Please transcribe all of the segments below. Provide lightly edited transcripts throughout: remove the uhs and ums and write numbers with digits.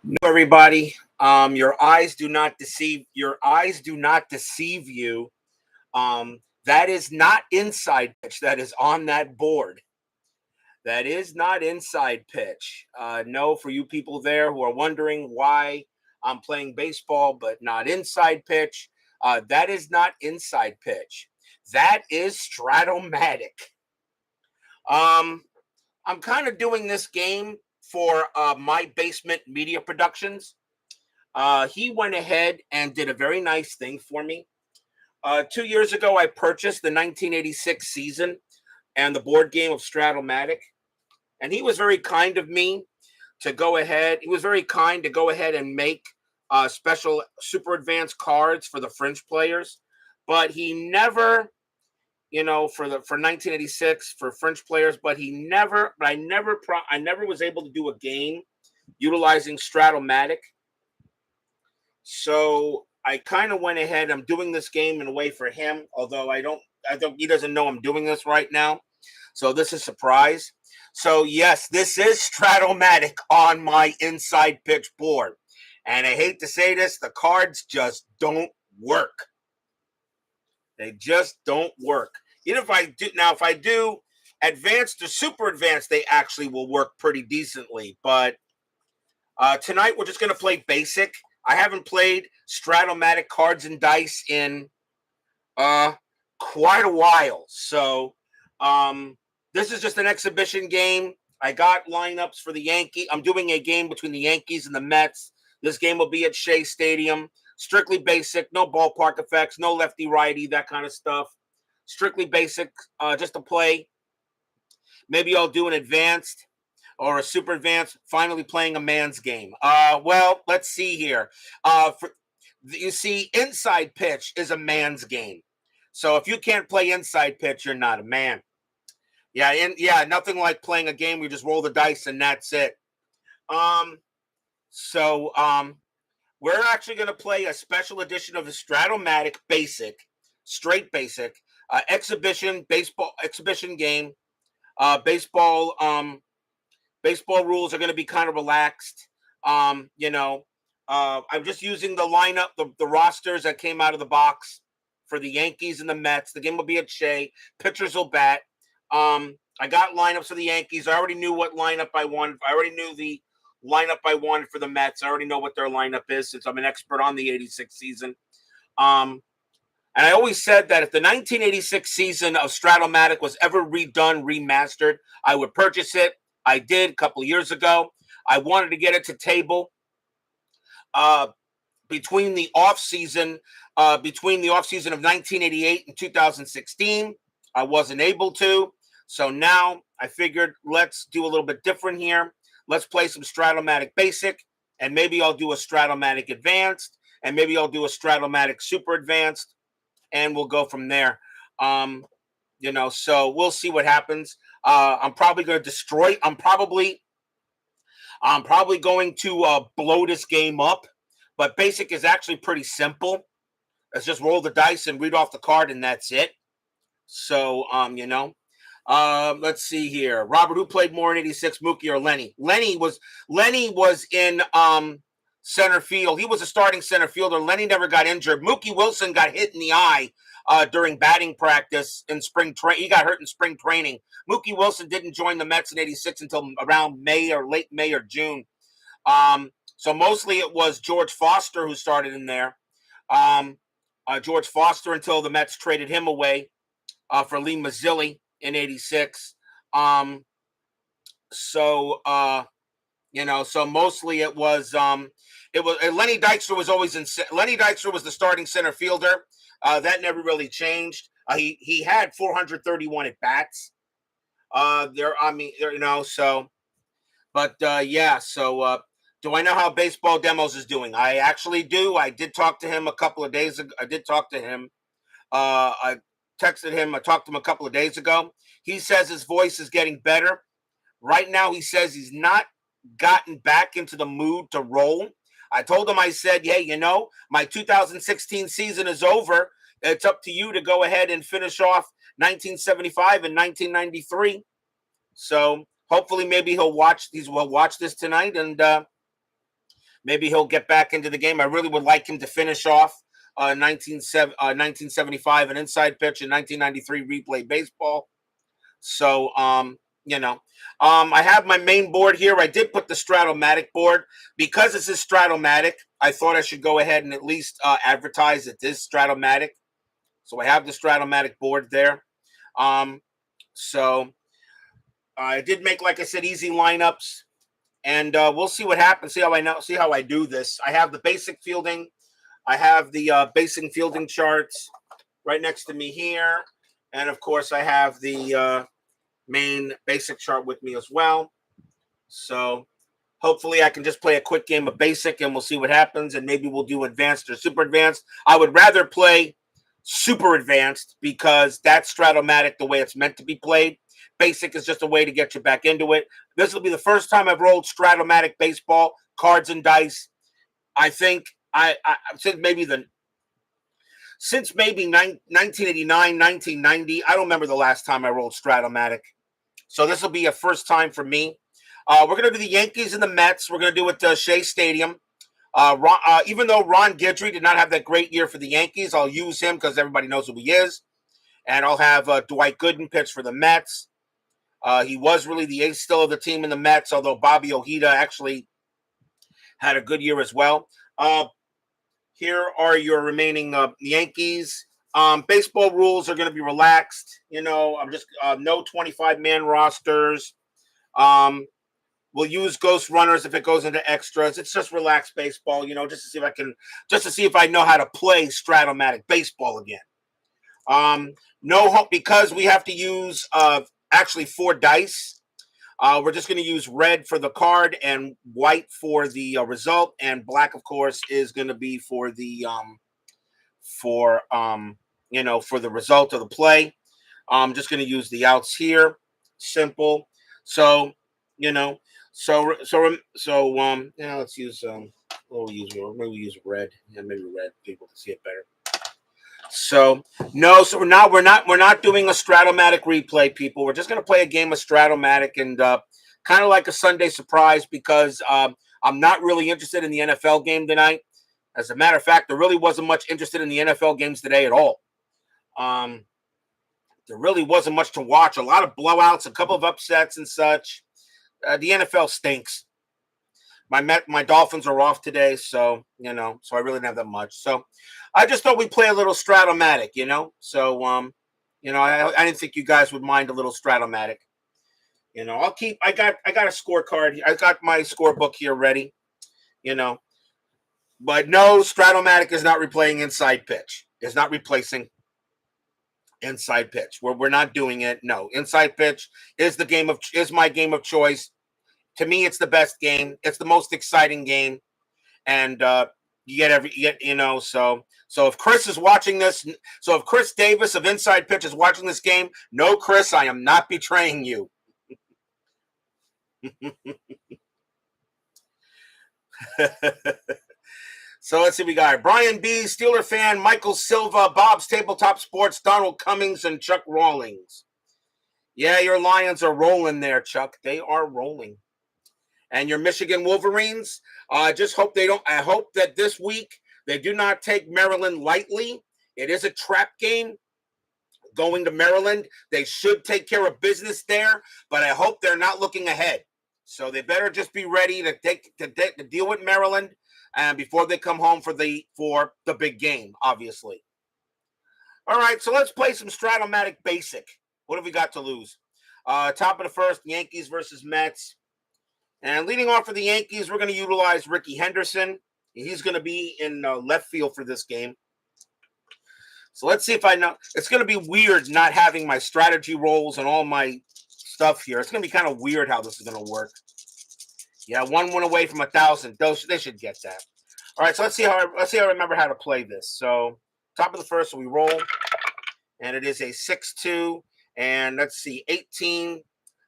No, everybody. Your eyes do not deceive. Your eyes do not deceive you. That is not inside pitch. That is on that board. That is not inside pitch. No, for you people there who are wondering why I'm playing baseball but not inside pitch, that is not inside pitch. That is Stratomatic. Um, I'm kind of doing this game for my basement media productions. He went ahead and did a very nice thing for me. 2 years ago, I purchased the 1986 season and the board game of Stratomatic, and he was very kind of me to go ahead. He was very kind to go ahead and make special super advanced cards for the French players, but he never, for 1986 for French players, but I never was able to do a game utilizing Stratomatic. So I kind of went ahead. I'm doing this game in a way for him, although I don't, he doesn't know I'm doing this right now. So this is a surprise. So yes, this is Stratomatic on my inside pitch board. And I hate to say this, the cards just don't work. They just don't work. Even if I do advanced or super advanced, they actually will work pretty decently. But tonight we're just going to play basic. I haven't played Stratomatic cards and dice in quite a while. So this is just an exhibition game. I got lineups for the Yankees. I'm doing a game between the Yankees and the Mets. This game will be at Shea Stadium. Strictly basic, no ballpark effects, no lefty righty, that kind of stuff. Strictly basic, just to play. Maybe I'll do an advanced or a super advanced, finally playing a man's game. Well, let's see here. You see, inside pitch is a man's game. So if you can't play inside pitch, you're not a man. Yeah, nothing like playing a game where you just roll the dice and that's it. So we're actually going to play a special edition of the Stratomatic Basic, straight basic, exhibition game. Baseball baseball rules are going to be kind of relaxed. I'm just using the lineup, the rosters that came out of the box for the Yankees and the Mets. The game will be at Shea. Pitchers will bat. I got lineups for the Yankees. I already knew what lineup I wanted. I already knew the lineup I wanted for the Mets. I already know what their lineup is since I'm an expert on the 86 season. And I always said that if the 1986 season of Stratomatic was ever redone, remastered, I would purchase it. I did a couple of years ago. I wanted to get it to table between the off season of 1988 and 2016. I wasn't able to. So now I figured let's do a little bit different here. Let's play some Stratomatic Basic, and maybe I'll do a Stratomatic Advanced, and maybe I'll do a Stratomatic Super Advanced, and we'll go from there. So we'll see what happens. I'm probably going to destroy. I'm probably going to blow this game up, but basic is actually pretty simple. Let's just roll the dice and read off the card, and that's it. So, let's see here. Robert, who played more in '86, Mookie or Lenny? Lenny was in center field. He was a starting center fielder. Lenny never got injured. Mookie Wilson got hit in the eye during batting practice in spring training. He got hurt in spring training. Mookie Wilson didn't join the Mets in '86 until around May or late May or June. So mostly it was George Foster who started in there. George Foster until the Mets traded him away for Lee Mazzilli in '86. So mostly it was Lenny Dykstra was always Lenny Dykstra was the starting center fielder. That never really changed. He had 431 at bats. Do I know how Baseball Demos is doing? I actually do. I did talk to him a couple of days ago. I did talk to him. I texted him. I talked to him a couple of days ago. He says his voice is getting better. Right now, he says he's not gotten back into the mood to roll. I told him, I said, hey, my 2016 season is over. It's up to you to go ahead and finish off 1975 and 1993. So hopefully maybe he'll watch this tonight and Maybe he'll get back into the game. I really would like him to finish off 1975 an inside pitch in 1993 replay baseball. So, I have my main board here. I did put the Stratomatic board because this is Stratomatic. I thought I should go ahead and at least advertise that this Stratomatic. So I have the Stratomatic board there. So I did make, like I said, easy lineups, and we'll see what happens. See how I do this. I have the basic fielding. I have the basic fielding charts right next to me here, and of course I have the main basic chart with me as well. So hopefully I can just play a quick game of basic and we'll see what happens, and maybe we'll do advanced or super advanced. I would rather play super advanced because that's Stratomatic the way it's meant to be played. Basic is just a way to get you back into it. This will be the first time I've rolled Stratomatic baseball, cards and dice. I think I since maybe 1989, 1990. I don't remember the last time I rolled Stratomatic. So this will be a first time for me. We're going to do the Yankees and the Mets. We're going to do it at Shea Stadium. Even though Ron Guidry did not have that great year for the Yankees, I'll use him because everybody knows who he is. And I'll have Dwight Gooden pitch for the Mets. He was really the ace still of the team in the Mets, although Bobby Ojeda actually had a good year as well. Here are your remaining Yankees. Baseball rules are going to be relaxed. I'm just no 25-man rosters. We'll use ghost runners if it goes into extras. It's just relaxed baseball, just to see if I know how to play Stratomatic baseball again. No hope because we have to use actually 4 dice. We're just going to use red for the card and white for the result, and black, of course, is going to be for the for the result of the play. I'm just going to use the outs here. Simple. So, let's use maybe we use red. Yeah, maybe red. People can see it better. So we're not doing a Stratomatic replay, people. We're just going to play a game of Stratomatic and kind of like a Sunday surprise because I'm not really interested in the NFL game tonight. As a matter of fact, there really wasn't much interested in the NFL games today at all. There really wasn't much to watch. A lot of blowouts, a couple of upsets and such. The NFL stinks. My Dolphins are off today, so I really didn't have that much. So I just thought we'd play a little Stratomatic, So I didn't think you guys would mind a little Stratomatic. I got a scorecard. I got my scorebook here ready. But no, Stratomatic is not replaying inside pitch. It's not replacing inside pitch. We're not doing it. No, inside pitch is my game of choice. To me, it's the best game. It's the most exciting game, and So if Chris is watching this, so if Chris Davis of Inside Pitch is watching this game, no, Chris, I am not betraying you. So let's see, we got Brian B, Steeler fan, Michael Silva, Bob's Tabletop Sports, Donald Cummings, and Chuck Rawlings. Yeah, your Lions are rolling there, Chuck. They are rolling. And your Michigan Wolverines, I hope that this week they do not take Maryland lightly. It is a trap game going to Maryland. They should take care of business there, but I hope they're not looking ahead. So they better just be ready to deal with Maryland and before they come home for the big game, obviously. All right, so let's play some Stratomatic Basic. What have we got to lose? Top of the first, Yankees versus Mets. And leading off for the Yankees, we're going to utilize Ricky Henderson. He's going to be in left field for this game. So let's see if I know. It's going to be weird not having my strategy rolls and all my stuff here. It's going to be kind of weird how this is going to work. Yeah, 1 win away from 1,000. They should get that. All right, so let's see how I remember how to play this. So top of the first, we roll, and it is a 6-2, and let's see, 18,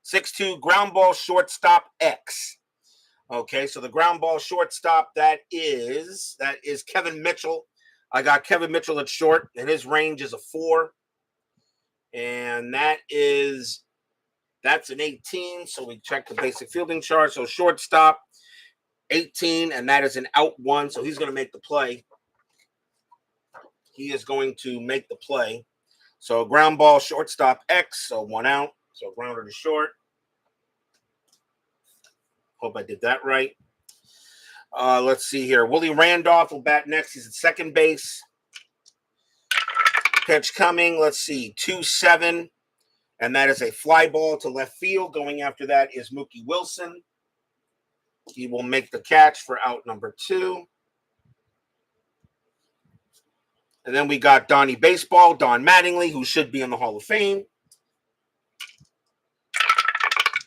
6-2 ground ball shortstop X. Okay, so the ground ball shortstop that is Kevin Mitchell. I got Kevin Mitchell at short, and his range is a 4, and that's an 18. So we check the basic fielding chart. So shortstop 18, and that is an out one, so he's going to make the play. He is going to make the play. So ground ball, shortstop X, so 1 out. So grounder to short. Hope I did that right. Let's see here. Willie Randolph will bat next. He's at second base. Pitch coming. Let's see. 2-7. And that is a fly ball to left field. Going after that is Mookie Wilson. He will make the catch for out number 2. And then we got Donnie Baseball, Don Mattingly, who should be in the Hall of Fame.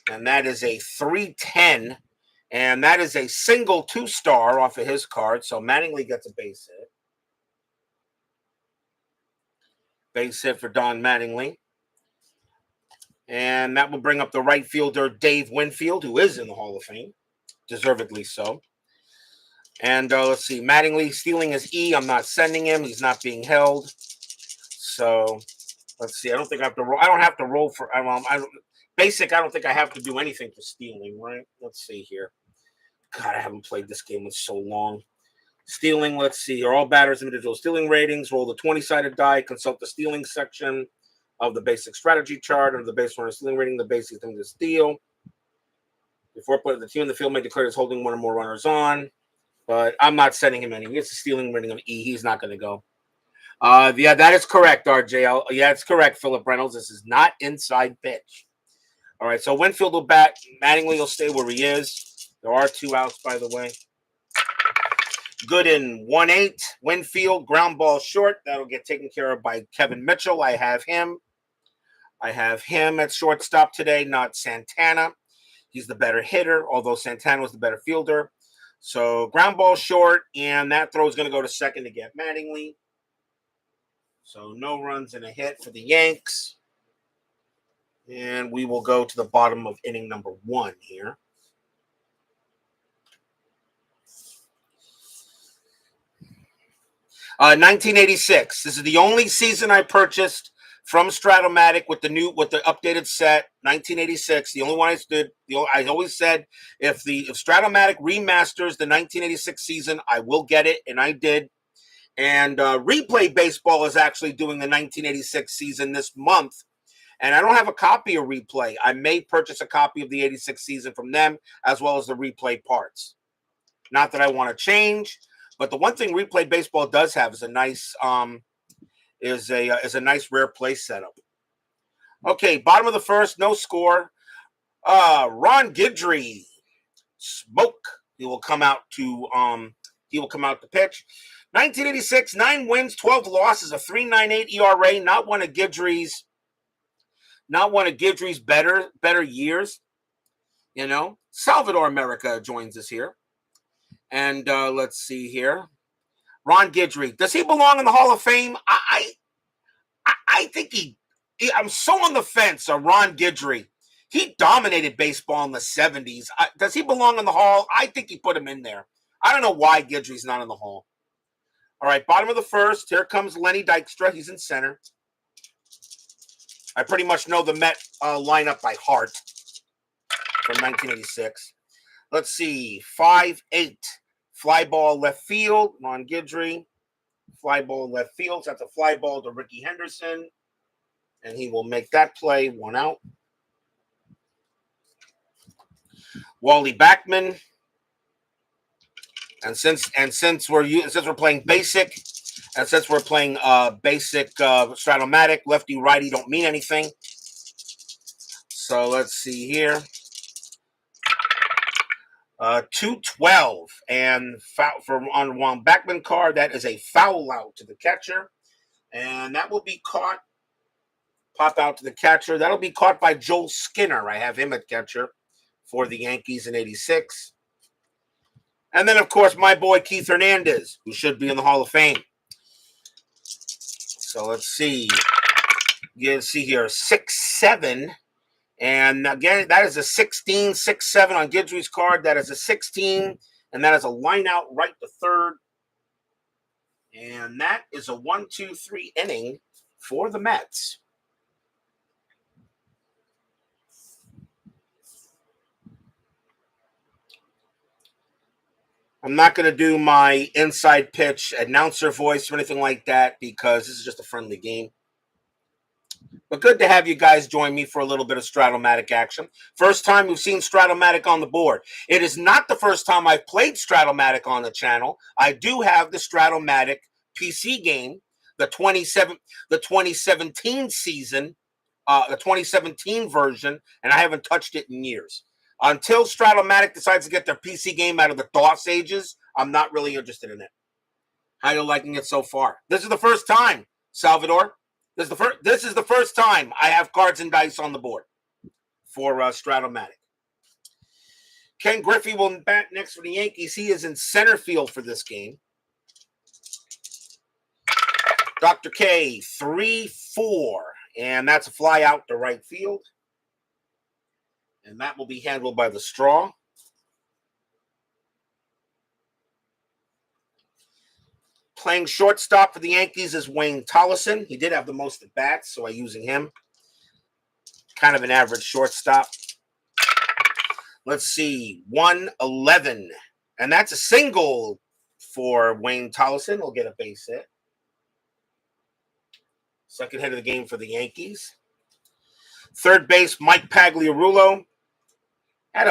And that is a 3-10. And that is a single 2-star off of his card. So Mattingly gets a base hit. Base hit for Don Mattingly. And that will bring up the right fielder, Dave Winfield, who is in the Hall of Fame. Deservedly so. And let's see. Mattingly stealing his E. I'm not sending him. He's not being held. So let's see. I don't think I have to roll. I don't have to roll for basic. I don't think I have to do anything for stealing, right? Let's see here. God, I haven't played this game in so long. Stealing, let's see. Are all batters individual stealing ratings? Roll the 20-sided die. Consult the stealing section of the basic strategy chart. Under the base runner stealing rating, the basic thing to steal. Before putting the team in the field may declare as holding 1 or more runners on. But I'm not sending him any. It's a stealing rating of E. He's not going to go. Yeah, that is correct, RJ. Yeah, it's correct, Philip Reynolds. This is not inside pitch. All right, so Winfield will bat. Mattingly will stay where he is. There are 2 outs, by the way. Good in 1-8. Winfield, ground ball short. That'll get taken care of by Kevin Mitchell. I have him at shortstop today, not Santana. He's the better hitter, although Santana was the better fielder. So ground ball short, and that throw is going to go to second to get Mattingly. So no runs and a hit for the Yanks. And we will go to the bottom of inning number 1 here. Uh, 1986. This is the only season I purchased from Stratomatic with the updated set. 1986. The only one I did. I always said if Stratomatic remasters the 1986 season, I will get it, and I did. And Replay Baseball is actually doing the 1986 season this month. And I don't have a copy of Replay. I may purchase a copy of the 86 season from them, as well as the Replay parts. Not that I want to change, but the one thing Replay Baseball does have is a nice nice rare play setup. Okay, bottom of the first, no score. Ron Guidry, smoke. He will come out to pitch. 1986, 9 wins, 12 losses, a 3.98 ERA. Not one of Guidry's better years. You know, Salvador America joins us here. And let's see here. Ron Guidry. Does he belong in the Hall of Fame? I think I'm so on the fence on Ron Guidry. He dominated baseball in the 70s. Does he belong in the Hall? I think he put him in there. I don't know why Guidry's not in the Hall. All right, bottom of the first. Here comes Lenny Dykstra. He's in center. I pretty much know the Met lineup by heart from 1986. Let's see. 5-8. Fly ball left field. Ron Guidry. Fly ball left field. So that's a fly ball to Ricky Henderson. And he will make that play. 1 out. Wally Backman. And since we're playing basic, and since we're playing basic Stratomatic, lefty righty don't mean anything. So let's see here. 2-12, and foul on one Backman card. That is a foul out to the catcher, and that will be caught. Pop out to the catcher. That'll be caught by Joel Skinner. I have him at catcher for the Yankees in 86. And then, of course, my boy Keith Hernandez, who should be in the Hall of Fame. So let's see. You see here, 6-7. And again, that is a 16, 6-7 on Guidry's card. That is a 16. And that is a line out right to third. And that is a 1-2-3 inning for the Mets. I'm not going to do my inside pitch announcer voice or anything like that because this is just a friendly game. But good to have you guys join me for a little bit of Stratomatic action. First time we've seen Stratomatic on the board. It is not the first time I've played Stratomatic on the channel. I do have the Stratomatic PC game, the 2017 season, the 2017 version, and I haven't touched it in years. Until Stratomatic decides to get their PC game out of the DOS ages, I'm not really interested in it. How are you liking it so far? This is the first time, Salvador. This is the first time I have cards and dice on the board for Stratomatic. Ken Griffey will bat next for the Yankees. He is in center field for this game. Dr. K, 3-4. And that's a fly out to right field. And that will be handled by the straw. Playing shortstop for the Yankees is Wayne Tollison. He did have the most at bats, so I'm using him. Kind of an average shortstop. Let's see, 111. And that's a single for Wayne Tollison. He'll get a base hit. Second hit of the game for the Yankees. Third base, Mike Pagliarulo. Had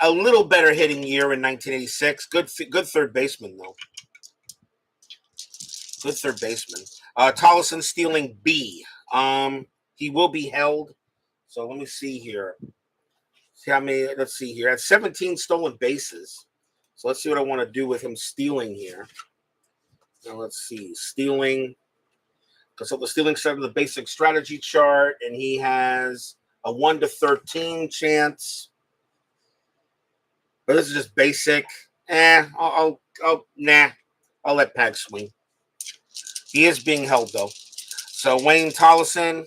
a little better hitting year in 1986. Good third baseman, though. Good third baseman. Tollison stealing B. He will be held. So let me see here. See how many? Let's see here. At 17 stolen bases. So let's see what I want to do with him stealing here. Now let's see. Stealing. So the stealing side of the basic strategy chart, and he has a 1 to 13 chance. But this is just basic. I'll let Pag swing. He is being held, though. So Wayne Tollison,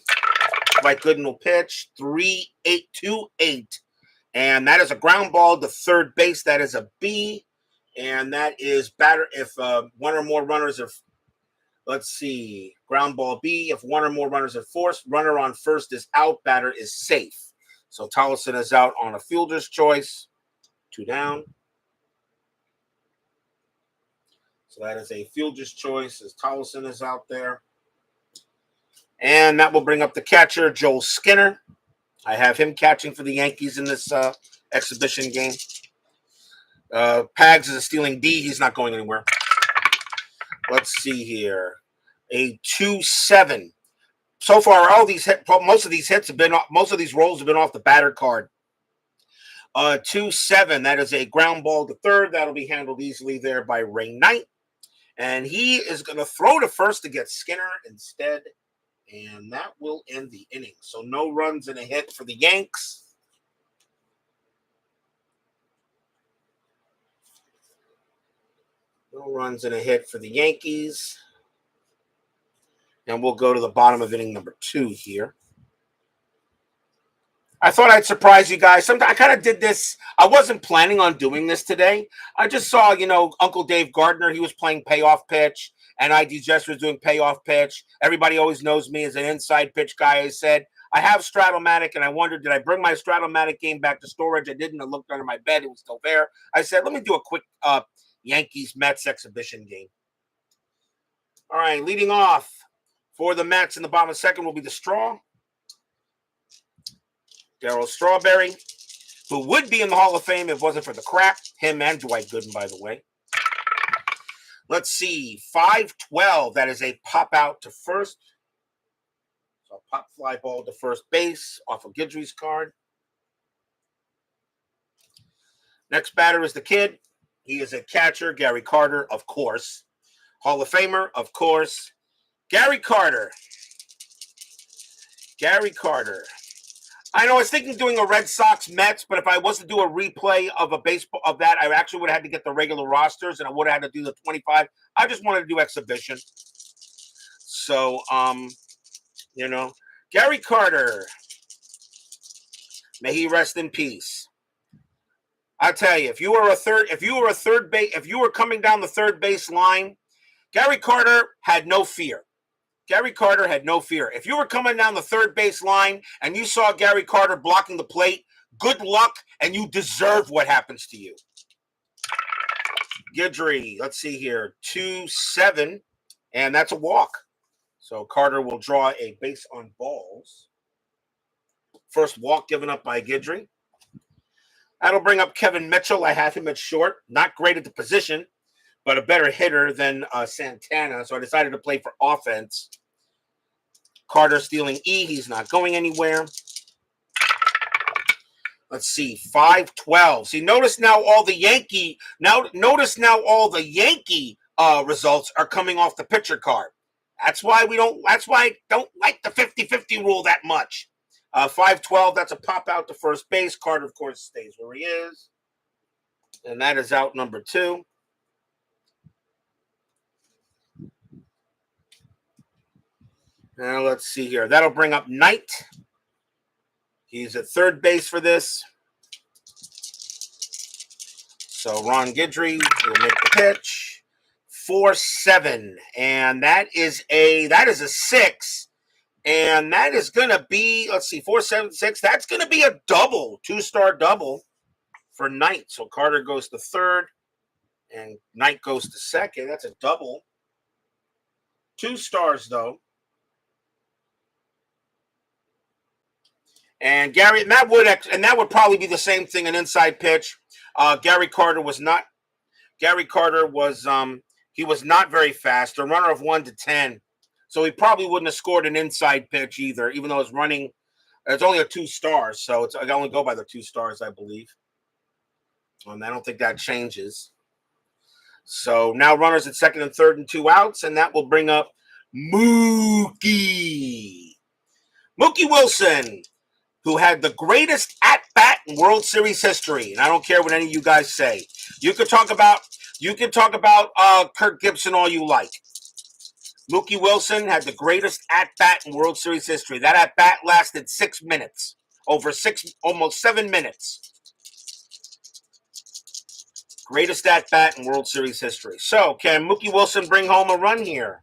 Mike Gooden will pitch 3-8-2-8. And that is a ground ball to third base. That is a B. And that is batter if one or more runners are, let's see, ground ball B. If one or more runners are forced, runner on first is out, batter is safe. So Tollison is out on a fielder's choice. 2 down. So that is a fielder's choice as Tollison is out there. And that will bring up the catcher, Joel Skinner. I have him catching for the Yankees in this exhibition game. Pags is a stealing D. He's not going anywhere. Let's see here. A 2-7. So far, most of these rolls have been off the batter card. 2-7. That is a ground ball to third. That'll be handled easily there by Ray Knight. And he is going to throw to first to get Skinner instead. And that will end the inning. So no runs and a hit for the Yanks. No runs and a hit for the Yankees. And we'll go to the bottom of inning number 2 here. I thought I'd surprise you guys. I kind of did this. I wasn't planning on doing this today. I just saw, Uncle Dave Gardner. He was playing payoff pitch, and ID Jester was doing payoff pitch. Everybody always knows me as an inside pitch guy. I said, I have Stratomatic, and I wondered, did I bring my Stratomatic game back to storage? I didn't. I looked under my bed. It was still there. I said, let me do a quick Yankees-Mets exhibition game. All right, leading off for the Mets in the bottom of the second will be the straw. Darryl Strawberry, who would be in the Hall of Fame if it wasn't for the crap. Him and Dwight Gooden, by the way. Let's see. 5-12. That is a pop out to first. So a pop fly ball to first base off of Guidry's card. Next batter is the kid. He is a catcher. Gary Carter, of course. Hall of Famer, of course. Gary Carter. Gary Carter. I know I was thinking of doing a Red Sox Mets, but if I was to do a replay of a baseball of that, I actually would have had to get the regular rosters, and I would have had to do the 25. I just wanted to do exhibition. So, Gary Carter, may he rest in peace. I tell you, if you were coming down the third base line, Gary Carter had no fear. Gary Carter had no fear. If you were coming down the third base line and you saw Gary Carter blocking the plate, good luck, and you deserve what happens to you. Guidry, let's see here, 2-7, and that's a walk. So Carter will draw a base on balls. First walk given up by Guidry. That'll bring up Kevin Mitchell. I have him at short. Not great at the position, but a better hitter than Santana. So I decided to play for offense. Carter stealing E. He's not going anywhere. Let's see, 5-12. See, notice now all the Yankee results are coming off the pitcher card. That's why I don't like the 50-50 rule that much. 5-12, that's a pop out to first base. Carter, of course, stays where he is. And that is out number 2. Now let's see here. That'll bring up Knight. He's at third base for this. So Ron Guidry will make the pitch. 4-7. And that is a 6. And that is going to be, let's see, 4-7-6. That's going to be a double, 2-star double for Knight. So Carter goes to third and Knight goes to second. That's a double. 2 stars, though. And that would probably be the same thing, an inside pitch. Gary Carter was not very fast, a runner of 1 to 10. So he probably wouldn't have scored an inside pitch either, even though it's only a 2 stars. So I only go by the 2 stars, I believe. And I don't think that changes. So now runners at second and third and 2 outs, and that will bring up Mookie Wilson, who had the greatest at-bat in World Series history. And I don't care what any of you guys say. You can talk about Kirk Gibson all you like. Mookie Wilson had the greatest at-bat in World Series history. That at-bat lasted 6 minutes. Almost 7 minutes. Greatest at-bat in World Series history. So, can Mookie Wilson bring home a run here?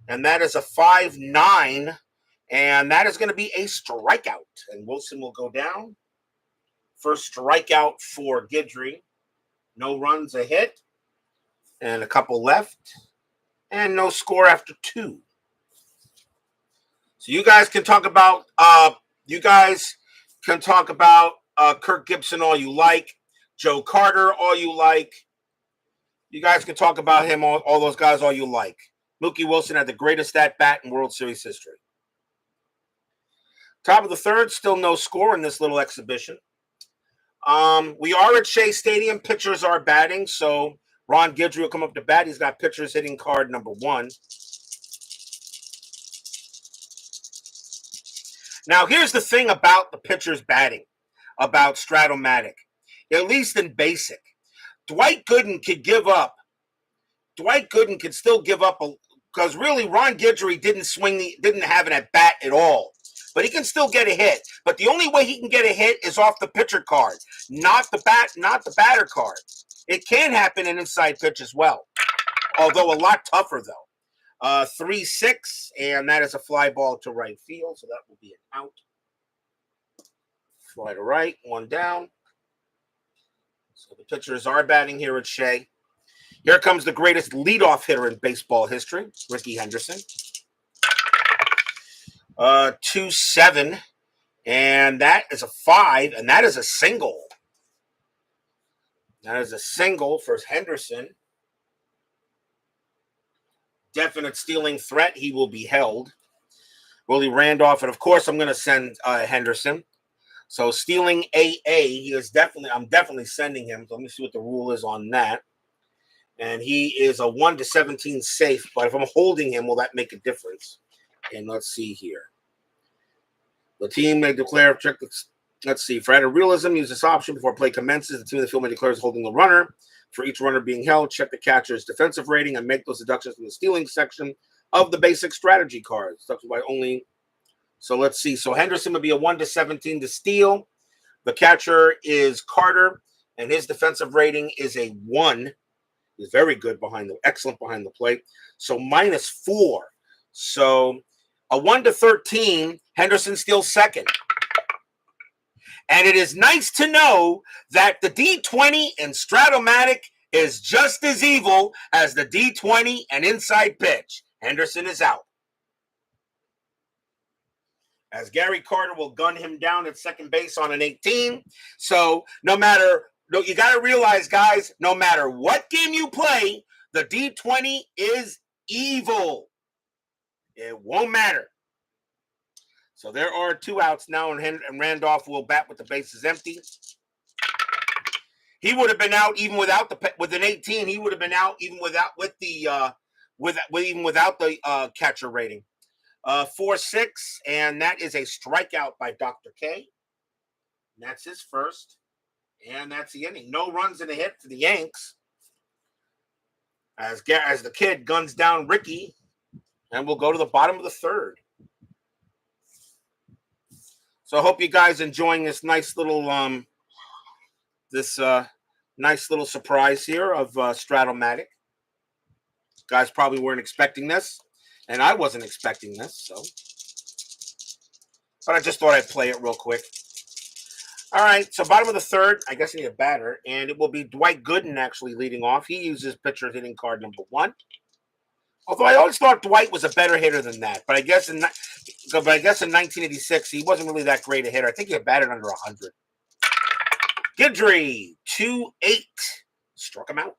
And that is a 5-9. And that is going to be a strikeout. And Wilson will go down. First strikeout for Guidry. No runs, a hit. And a couple left. And no score after 2. So you guys can talk about Kirk Gibson all you like. Joe Carter all you like. You guys can talk about him, all those guys all you like. Mookie Wilson had the greatest at-bat in World Series history. Top of the third, still no score in this little exhibition. We are at Shea Stadium. Pitchers are batting, so Ron Guidry will come up to bat. He's got pitchers hitting card number 1. Now, here's the thing about the pitchers batting, about Stratomatic, at least in basic. Dwight Gooden could still give up because really Ron Guidry didn't have an at bat at all. But he can still get a hit. But the only way he can get a hit is off the pitcher card, not the batter card. It can happen in inside pitch as well, although a lot tougher though. 3-6, and that is a fly ball to right field, so that will be an out. Fly to right, 1 down. So the pitchers are batting here at Shea. Here comes the greatest leadoff hitter in baseball history, Rickey Henderson. 2-7, and that is a 5, and that is a single. That is a single for Henderson. Definite stealing threat. He will be held. Willie Randolph, and of course I'm going to send Henderson. So stealing AA, I'm definitely sending him. So let me see what the rule is on that. And he is a 1 to 17 safe, but if I'm holding him, will that make a difference? And let's see here. The team may declare, let's see, for added realism, use this option before play commences. The team in the field may declare is holding the runner. For each runner being held, check the catcher's defensive rating and make those deductions from the stealing section of the basic strategy cards. That's why only. So let's see. So Henderson would be a 1 to 17 to steal. The catcher is Carter, and his defensive rating is a 1. He's very good excellent behind the plate. So -4. So a 1 to 13, Henderson steals second. And it is nice to know that the D20 in Stratomatic is just as evil as the D20 and inside pitch. Henderson is out. As Gary Carter will gun him down at second base on an 18. So you got to realize, guys, no matter what game you play, the D20 is evil. It won't matter. So there are 2 outs now, and Randolph will bat with the bases empty. He would have been out even without with an 18. He would have been out even without the catcher rating. 4-6, and that is a strikeout by Dr. K. And that's his first, and that's the inning. No runs and a hit for the Yanks. As the kid guns down Ricky, and we'll go to the bottom of the third. So I hope you guys enjoying this nice little surprise here of Stratomatic. Guys probably weren't expecting this, and I wasn't expecting this, but I just thought I'd play it real quick. All right, so bottom of the third, I guess I need a batter, and it will be Dwight Gooden actually leading off. He uses pitcher hitting card number 1. Although I always thought Dwight was a better hitter than that, but I guess in 1986 he wasn't really that great a hitter. I think he had batted under 100. Guidry, 2-8, struck him out.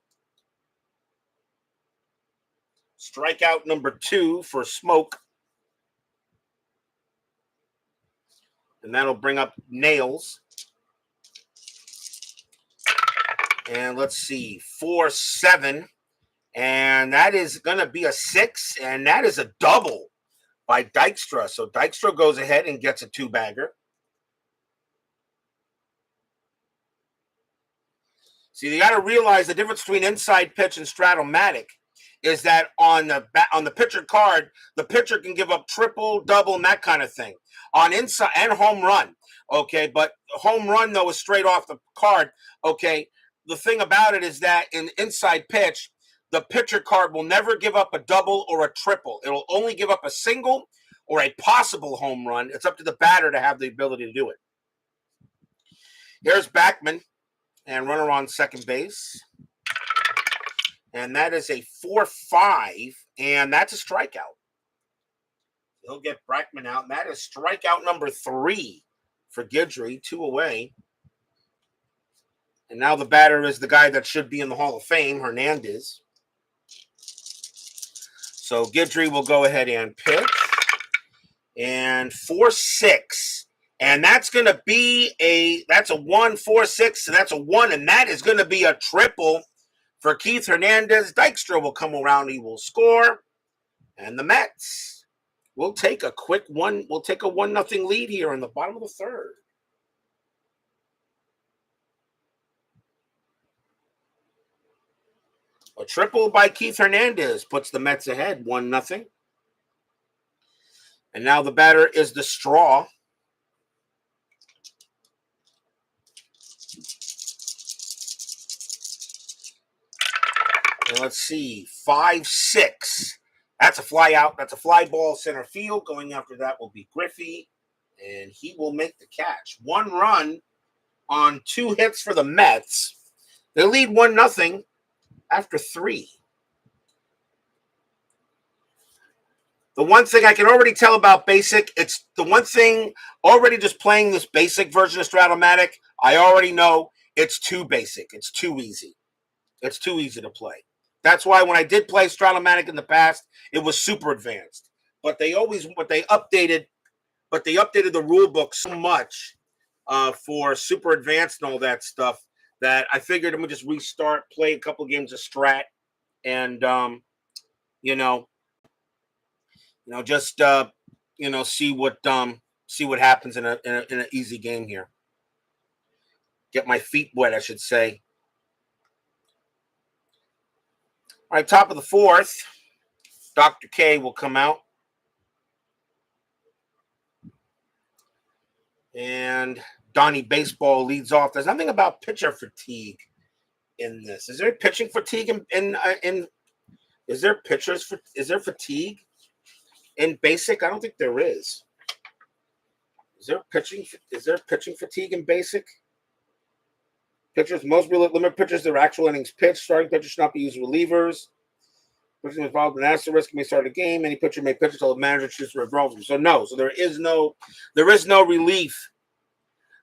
Strikeout number 2 for Smoke, and that'll bring up Nails. And let's see, 4-7. And that is going to be a 6. And that is a double by Dykstra. So Dykstra goes ahead and gets a 2-bagger. See, you got to realize the difference between inside pitch and Stratomatic is that on the pitcher card, the pitcher can give up triple, double, and that kind of thing. On inside and home run. Okay, but home run, though, is straight off the card. Okay, the thing about it is that in inside pitch, the pitcher card will never give up a double or a triple. It'll only give up a single or a possible home run. It's up to the batter to have the ability to do it. Here's Backman and runner on second base. And that is a 4-5, and that's a strikeout. He'll get Brackman out, and that is strikeout number 3 for Guidry, 2 away. And now the batter is the guy that should be in the Hall of Fame, Hernandez. So Guidry will go ahead and pitch. And 4-6. And that's going to be that's a 1-4-6. So that's a 1. And that is going to be a triple for Keith Hernandez. Dykstra will come around. He will score. And the Mets will take a quick one. We'll take a 1-0 lead here in the bottom of the third. A triple by Keith Hernandez puts the Mets ahead 1-0. And now the batter is the Straw. And let's see, 5-6. That's a fly out. That's a fly ball center field. Going after that will be Griffey, and he will make the catch. 1 run on 2 hits for the Mets. They lead 1-0 after 3. The one thing I can already tell about Basic, it's the one thing already just playing this basic version of Stratomatic, I already know it's too basic. It's too easy. It's too easy to play. That's why when I did play Stratomatic in the past, it was super advanced. But they updated the rule book so much for super advanced and all that stuff that I figured I'm gonna just restart, play a couple of games of Strat, and just see what happens in an easy game here. Get my feet wet, I should say. All right, top of the fourth, Dr. K will come out. And Donnie Baseball leads off. There's nothing about pitcher fatigue in this. Is there pitching fatigue is there fatigue in Basic? I don't think there is. Is there pitching fatigue in Basic? Pitchers, most limit pitchers, their actual innings pitched. Starting pitchers should not be used relievers. Pitchers involved in asterisk may start a game. Any pitcher may pitch until the manager chooses to withdraw from. So no. So there is no relief.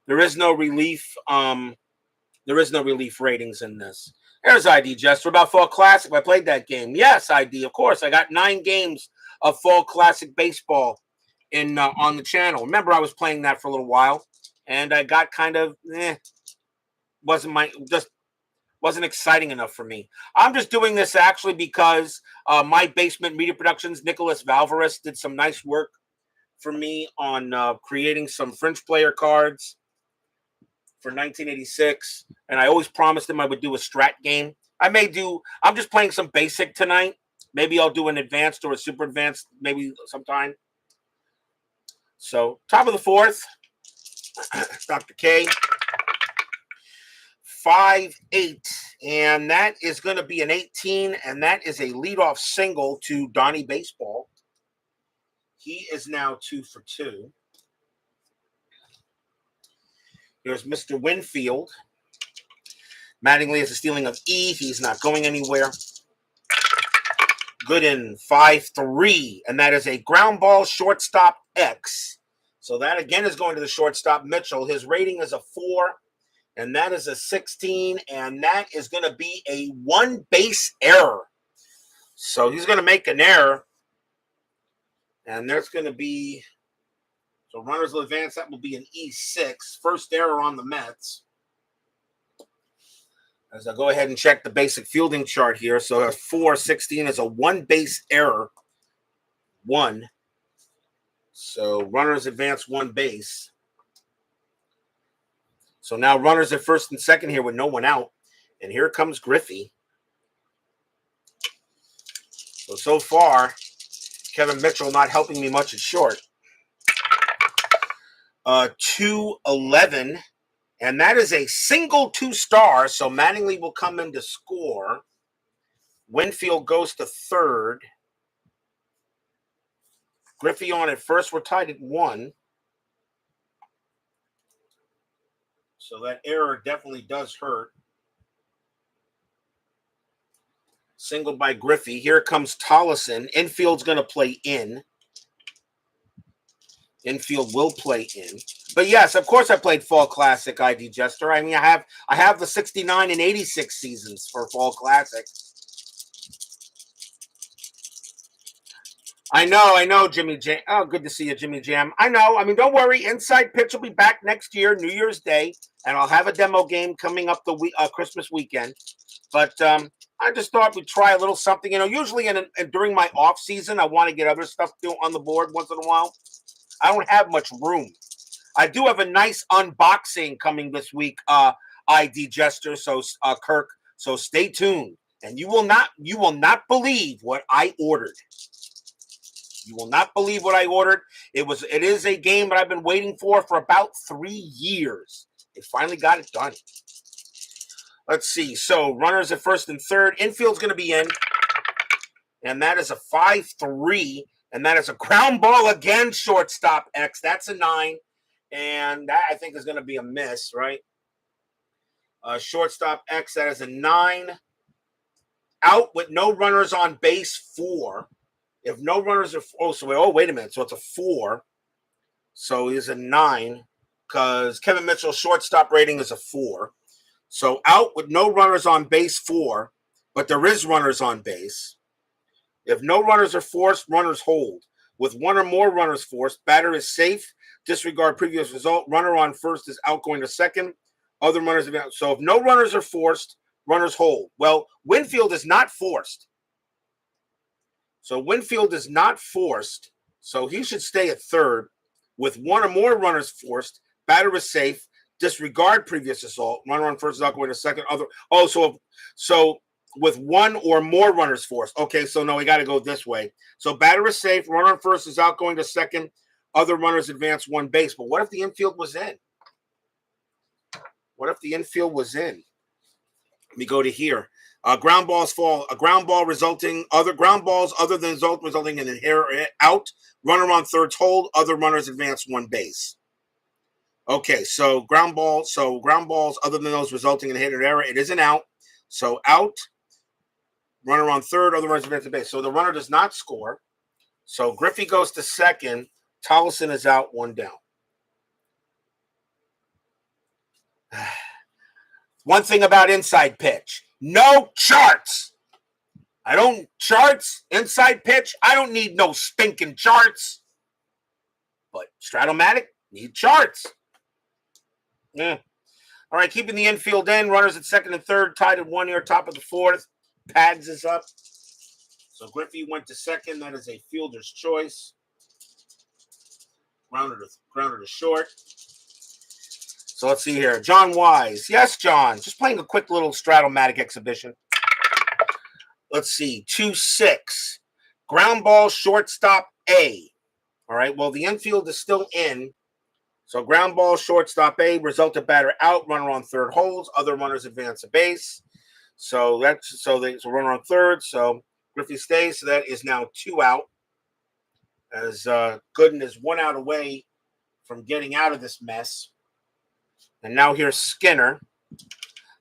There is no relief. There is no relief ratings in this. There's ID Jester about Fall Classic. I played that game. Yes, ID. Of course, I got 9 games of Fall Classic Baseball in on the channel. Remember, I was playing that for a little while, and I got kind of wasn't exciting enough for me. I'm just doing this actually because my Basement Media Productions, Nicholas Valvaris, did some nice work for me on creating some French player cards for 1986, and I always promised him I would do a strat game. I'm just playing some basic tonight. Maybe I'll do an advanced or a super advanced maybe sometime. So, top of the 4th, Dr. K, 5-8, and that is going to be an 18, and that is a leadoff single to Donnie Baseball. He is now 2 for 2. Here's Mr. Winfield. Mattingly is a stealing of E. He's not going anywhere. Gooden, 5-3. And that is a ground ball shortstop X. So that again is going to the shortstop Mitchell. His rating is a 4. And that is a 16. And that is going to be a 1 base error. So he's going to make an error. And there's going to be... So runners will advance. That will be an E6. First error on the Mets. As I go ahead and check the basic fielding chart here. So a 4-16 is a 1 base error. 1. So runners advance 1 base. So now runners at first and second here with no one out. And here comes Griffey. So far, Kevin Mitchell not helping me much at short. 2-11, and that is a single 2-star, so Mattingly will come in to score. Winfield goes to third. Griffey on at first. We're tied at 1. So that error definitely does hurt. Single by Griffey. Here comes Tollison. Infield's going to play in. Infield will play in. But yes, of course I played Fall Classic, ID Jester. I mean, I have the 69 and 86 seasons for Fall Classic. I know, Jimmy Jam. Oh, good to see you, Jimmy Jam. I know. I mean, don't worry. Inside Pitch will be back next year, New Year's Day, and I'll have a demo game coming up the Christmas weekend. But I just thought we'd try a little something. Usually during my off season, I want to get other stuff on the board once in a while. I don't have much room. I do have a nice unboxing coming this week, ID Jester. So Kirk. So stay tuned, and you will not believe what I ordered. You will not believe what I ordered. It is a game that I've been waiting for about 3 years. They finally got it done. Let's see. So runners at first and third. Infield's going to be in, and that is a 5-3. And that is a ground ball again, shortstop X. That's a 9. And that, I think, is going to be a miss, right? Shortstop X, that is a 9. Out with no runners on base, 4. If no runners are... wait a minute. So it's a 4. So he's a 9 because Kevin Mitchell's shortstop rating is a 4. So out with no runners on base, 4. But there is runners on base. If no runners are forced, runners hold. With 1 or more runners forced, batter is safe. Disregard previous result. Runner on first is out going to second. Other runners have out. So if no runners are forced, runners hold. Well, Winfield is not forced. So Winfield is not forced. So he should stay at third. With 1 or more runners forced, batter is safe. Disregard previous assault. Runner on first is out going to second. So with 1 or more runners forced. Okay, so no, we got to go this way. So batter is safe. Runner on first is out going to second. Other runners advance 1 base. But what if the infield was in? What if the infield was in? Let me go to here. Ground balls fall. A ground ball ground balls other than resulting in an error out. Runner on thirds hold. Other runners advance 1 base. Okay, so ground balls other than those resulting in a hit or error, it is an out. So out, runner on third, other runners advance to base. So the runner does not score. So Griffey goes to second. Tollison is out, one down. One thing about inside pitch, no charts. I don't charts, inside pitch. I don't need no stinking charts. But Stratomatic need charts. Yeah. All right, keeping the infield in. Runners at second and third, tied at 1 here, top of the fourth. Pads is up. So Griffey went to second. That is a fielder's choice. Grounder to short. So let's see here. John Wise. Yes, John. Just playing a quick little Stratomatic exhibition. Let's see. 2-6. Ground ball, shortstop, A. All right. Well, the infield is still in. So ground ball, shortstop, A. Resulted batter out. Runner on third holds. Other runners advance to base. So that's runner on third. So Griffey stays. So that is now 2 out. As Gooden is 1 out away from getting out of this mess. And now here's Skinner.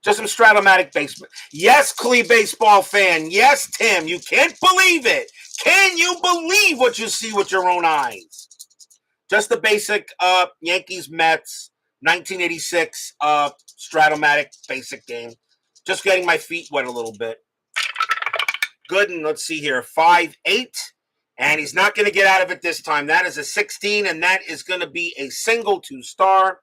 Just some Stratomatic baseball. Yes, Clee baseball fan. Yes, Tim. You can't believe it. Can you believe what you see with your own eyes? Just the basic Yankees Mets 1986 Stratomatic basic game. Just getting my feet wet a little bit. Gooden, let's see here. 5-8. And he's not going to get out of it this time. That is a 16, and that is going to be a single 2-star.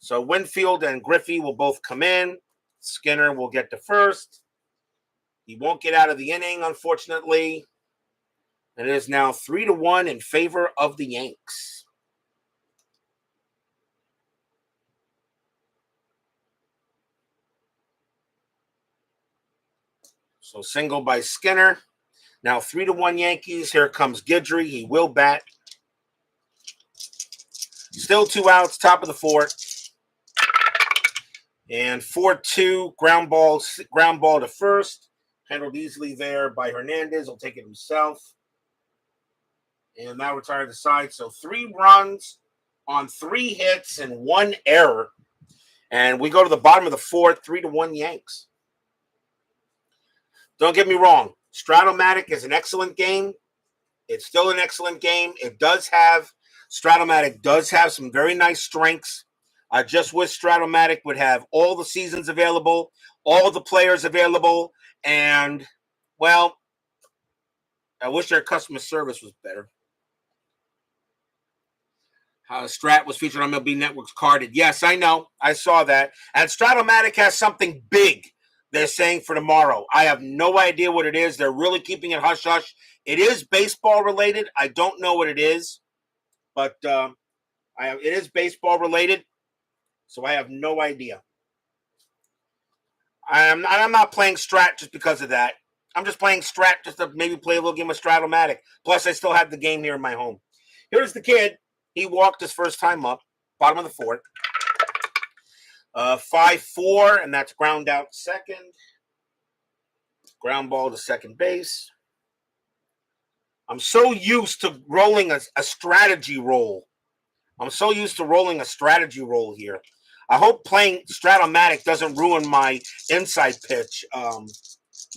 So Winfield and Griffey will both come in. Skinner will get to first. He won't get out of the inning, unfortunately. And it is now 3-1 in favor of the Yanks. So single by Skinner. Now 3-1 Yankees. Here comes Guidry. He will bat. Still 2 outs, top of the fourth. And 4-2, ground ball to first. Handled easily there by Hernandez. He'll take it himself. And now retire the side. So 3 runs on 3 hits and 1 error. And we go to the bottom of the fourth, 3-1 Yanks. Don't get me wrong. Stratomatic is an excellent game. It's still an excellent game. Stratomatic does have some very nice strengths. I just wish Stratomatic would have all the seasons available, all the players available, and, well, I wish their customer service was better. Strat was featured on MLB Network's Carded. Yes, I know. I saw that. And Stratomatic has something big they're saying for tomorrow. I have no idea what it is. They're really keeping it hush-hush. It is baseball related. I don't know what it is, but it is baseball related. So I have no idea. I'm not playing Strat just because of that. I'm just playing Strat just to maybe play a little game of Stratomatic. Plus, I still have the game here in my home. Here's the kid. He walked his first time up, bottom of the fourth. 5-4, and that's ground out second. Ground ball to second base. I'm so used to rolling a strategy roll. I'm so used to rolling a strategy roll here. I hope playing Stratomatic doesn't ruin my inside pitch,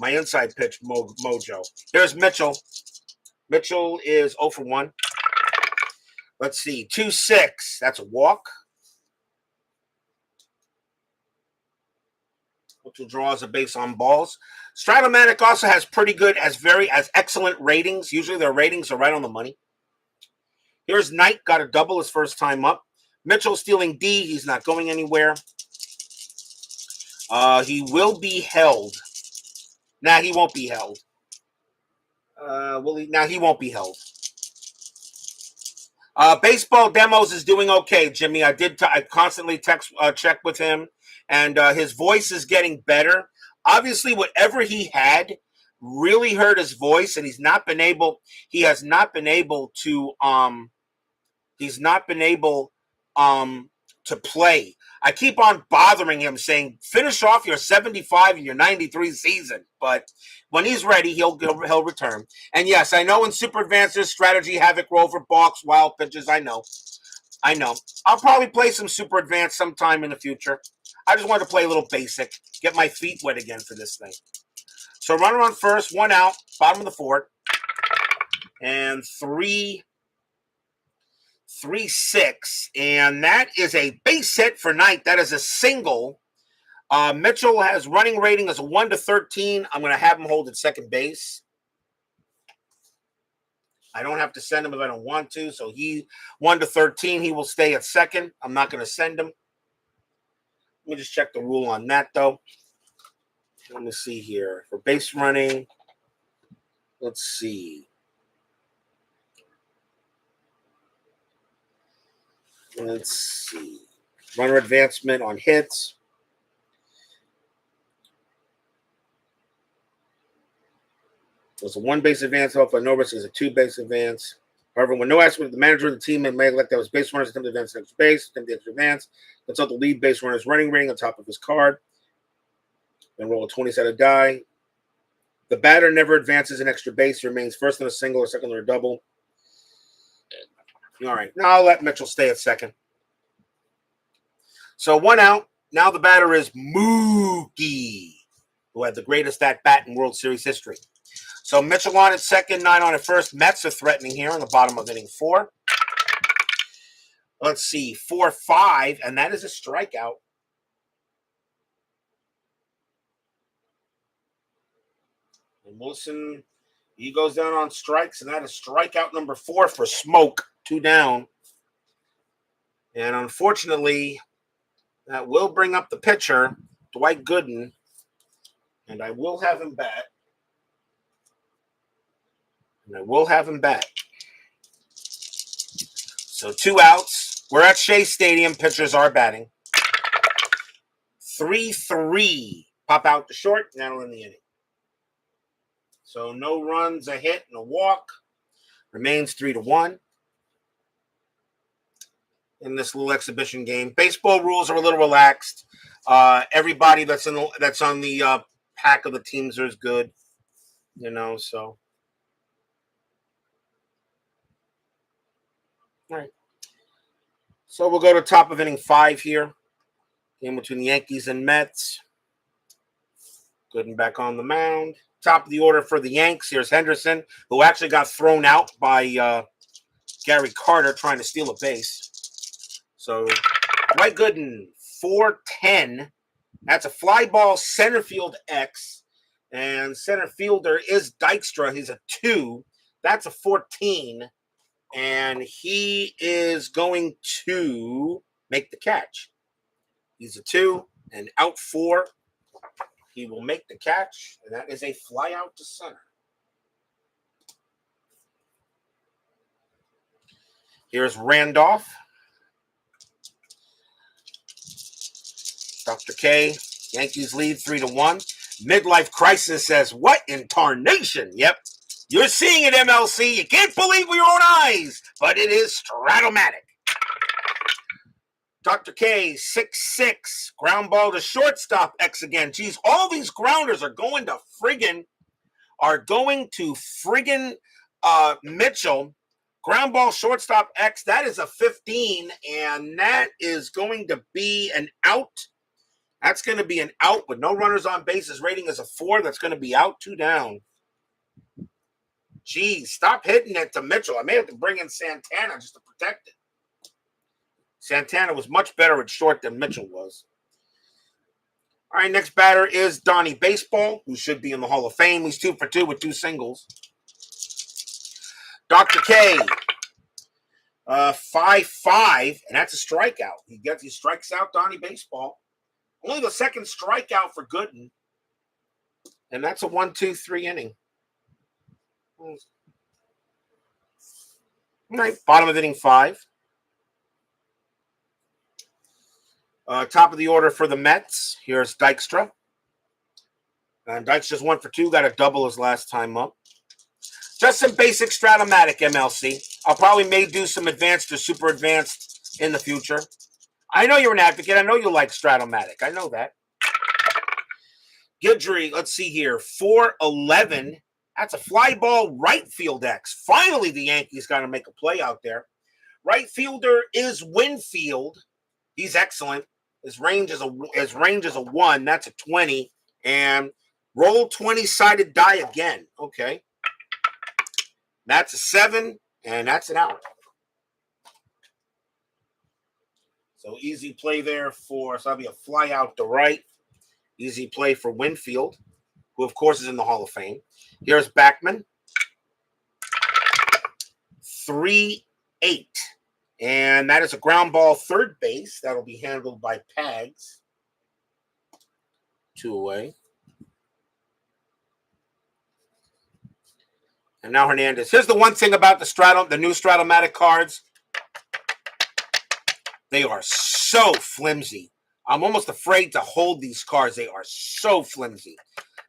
mojo. Here's Mitchell. Mitchell is 0 for 1. Let's see, 2-6. That's a walk. Mitchell draws a base on balls. Stratomatic also has excellent ratings. Usually their ratings are right on the money. Here's Knight, got a double his first time up. Mitchell stealing D. He's not going anywhere. He will be held. Nah, he won't be held. He won't be held. Baseball Demos is doing okay, Jimmy. I constantly check with him, and his voice is getting better. Obviously, whatever he had really hurt his voice, and he's not been able to play. I keep on bothering him saying, finish off your 75 and your 93 season. But when he's ready, he'll return. And yes, I know in Super Advanced, Strategy, Havoc, Rover, Balks, Wild Pitches, I know. I know. I'll probably play some super advanced sometime in the future. I just wanted to play a little basic, get my feet wet again for this thing. So runner on first, 1 out, bottom of the fourth, and 3-6, and that is a base hit for Knight. That is a single. Mitchell has running rating as a 1-13. I'm going to have him hold at second base. I don't have to send him if I don't want to. So he 1-13. He will stay at second. I'm not going to send him. Let me just check the rule on that, though. Let me see here. For base running, let's see. Let's see. Runner advancement on hits. It's a 1 base advance off of no risk is a 2 base advance. However, when no action, the manager of the team may elect that his base runners attempt to advance next base, attempt the extra advance, consult the lead base runner's running rating on top of his card, then roll a 20-sided die. The batter never advances an extra base. He remains first on a single or second on a double. All right. Now I'll let Mitchell stay at second. So 1 out. Now the batter is Mookie, who had the greatest at-bat in World Series history. So Mitchell on at second, 9 on at first. Mets are threatening here in the bottom of inning 4. Let's see, 4-5, and that is a strikeout. And Wilson, he goes down on strikes, and that is strikeout number 4 for Smoke, 2 down. And unfortunately, that will bring up the pitcher, Dwight Gooden, and I will have him back. So 2 outs. We're at Shea Stadium. Pitchers are batting. 3-3. Pop out to short. Now we're in the inning. So no runs, a hit, and a walk. Remains 3-1 in this little exhibition game. Baseball rules are a little relaxed. Everybody that's on the pack of the teams is good. So. All right. So we'll go to top of inning 5 here. Game between the Yankees and Mets. Gooden back on the mound. Top of the order for the Yanks. Here's Henderson, who actually got thrown out by Gary Carter trying to steal a base. So Dwight Gooden, 4-10. That's a fly ball center field X. And center fielder is Dykstra. He's a 2. That's a 14. And he is going to make the catch. He's a 2 and out 4. He will make the catch, and that is a fly out to center. Here's Randolph. Dr. K. Yankees lead 3-1. Midlife crisis says, what in tarnation? Yep. You're seeing it, MLC. You can't believe your own eyes, but it is Stratomatic. Dr. K, 6-6. Ground ball to shortstop X again. Geez, all these grounders are going to friggin' Mitchell. Ground ball shortstop X. That is a 15, and that is going to be an out. That's going to be an out with no runners on base. His rating is a 4. That's going to be out, 2 down. Geez, stop hitting it to Mitchell. I may have to bring in Santana just to protect it. Santana was much better at short than Mitchell was. All right, next batter is Donnie Baseball, who should be in the Hall of Fame. He's 2 for 2 with 2 singles. Dr. K, 5-5, and that's a strikeout. He strikes out Donnie Baseball. Only the second strikeout for Gooden. And that's a 1-2-3 inning. All right, bottom of inning 5. Top of the order for the Mets. Here's Dykstra. And Dykstra's 1 for 2. Got a double his last time up. Just some basic Stratomatic MLC. I'll probably may do some advanced or super advanced in the future. I know you're an advocate. I know you like Stratomatic. I know that. Guidry, let's see here. 4-11. That's a fly ball right field X. Finally, the Yankees got to make a play out there. Right fielder is Winfield. He's excellent. His range is a 1. That's a 20. And roll 20-sided die again. Okay. That's a 7, and that's an out. So easy play there so that'll be a fly out to right. Easy play for Winfield, who of course is in the Hall of Fame. Here's Backman. 3-8. And that is a ground ball third base. That'll be handled by Pags. 2 away. And now Hernandez. Here's the one thing about the new Stratomatic cards. They are so flimsy. I'm almost afraid to hold these cards. They are so flimsy.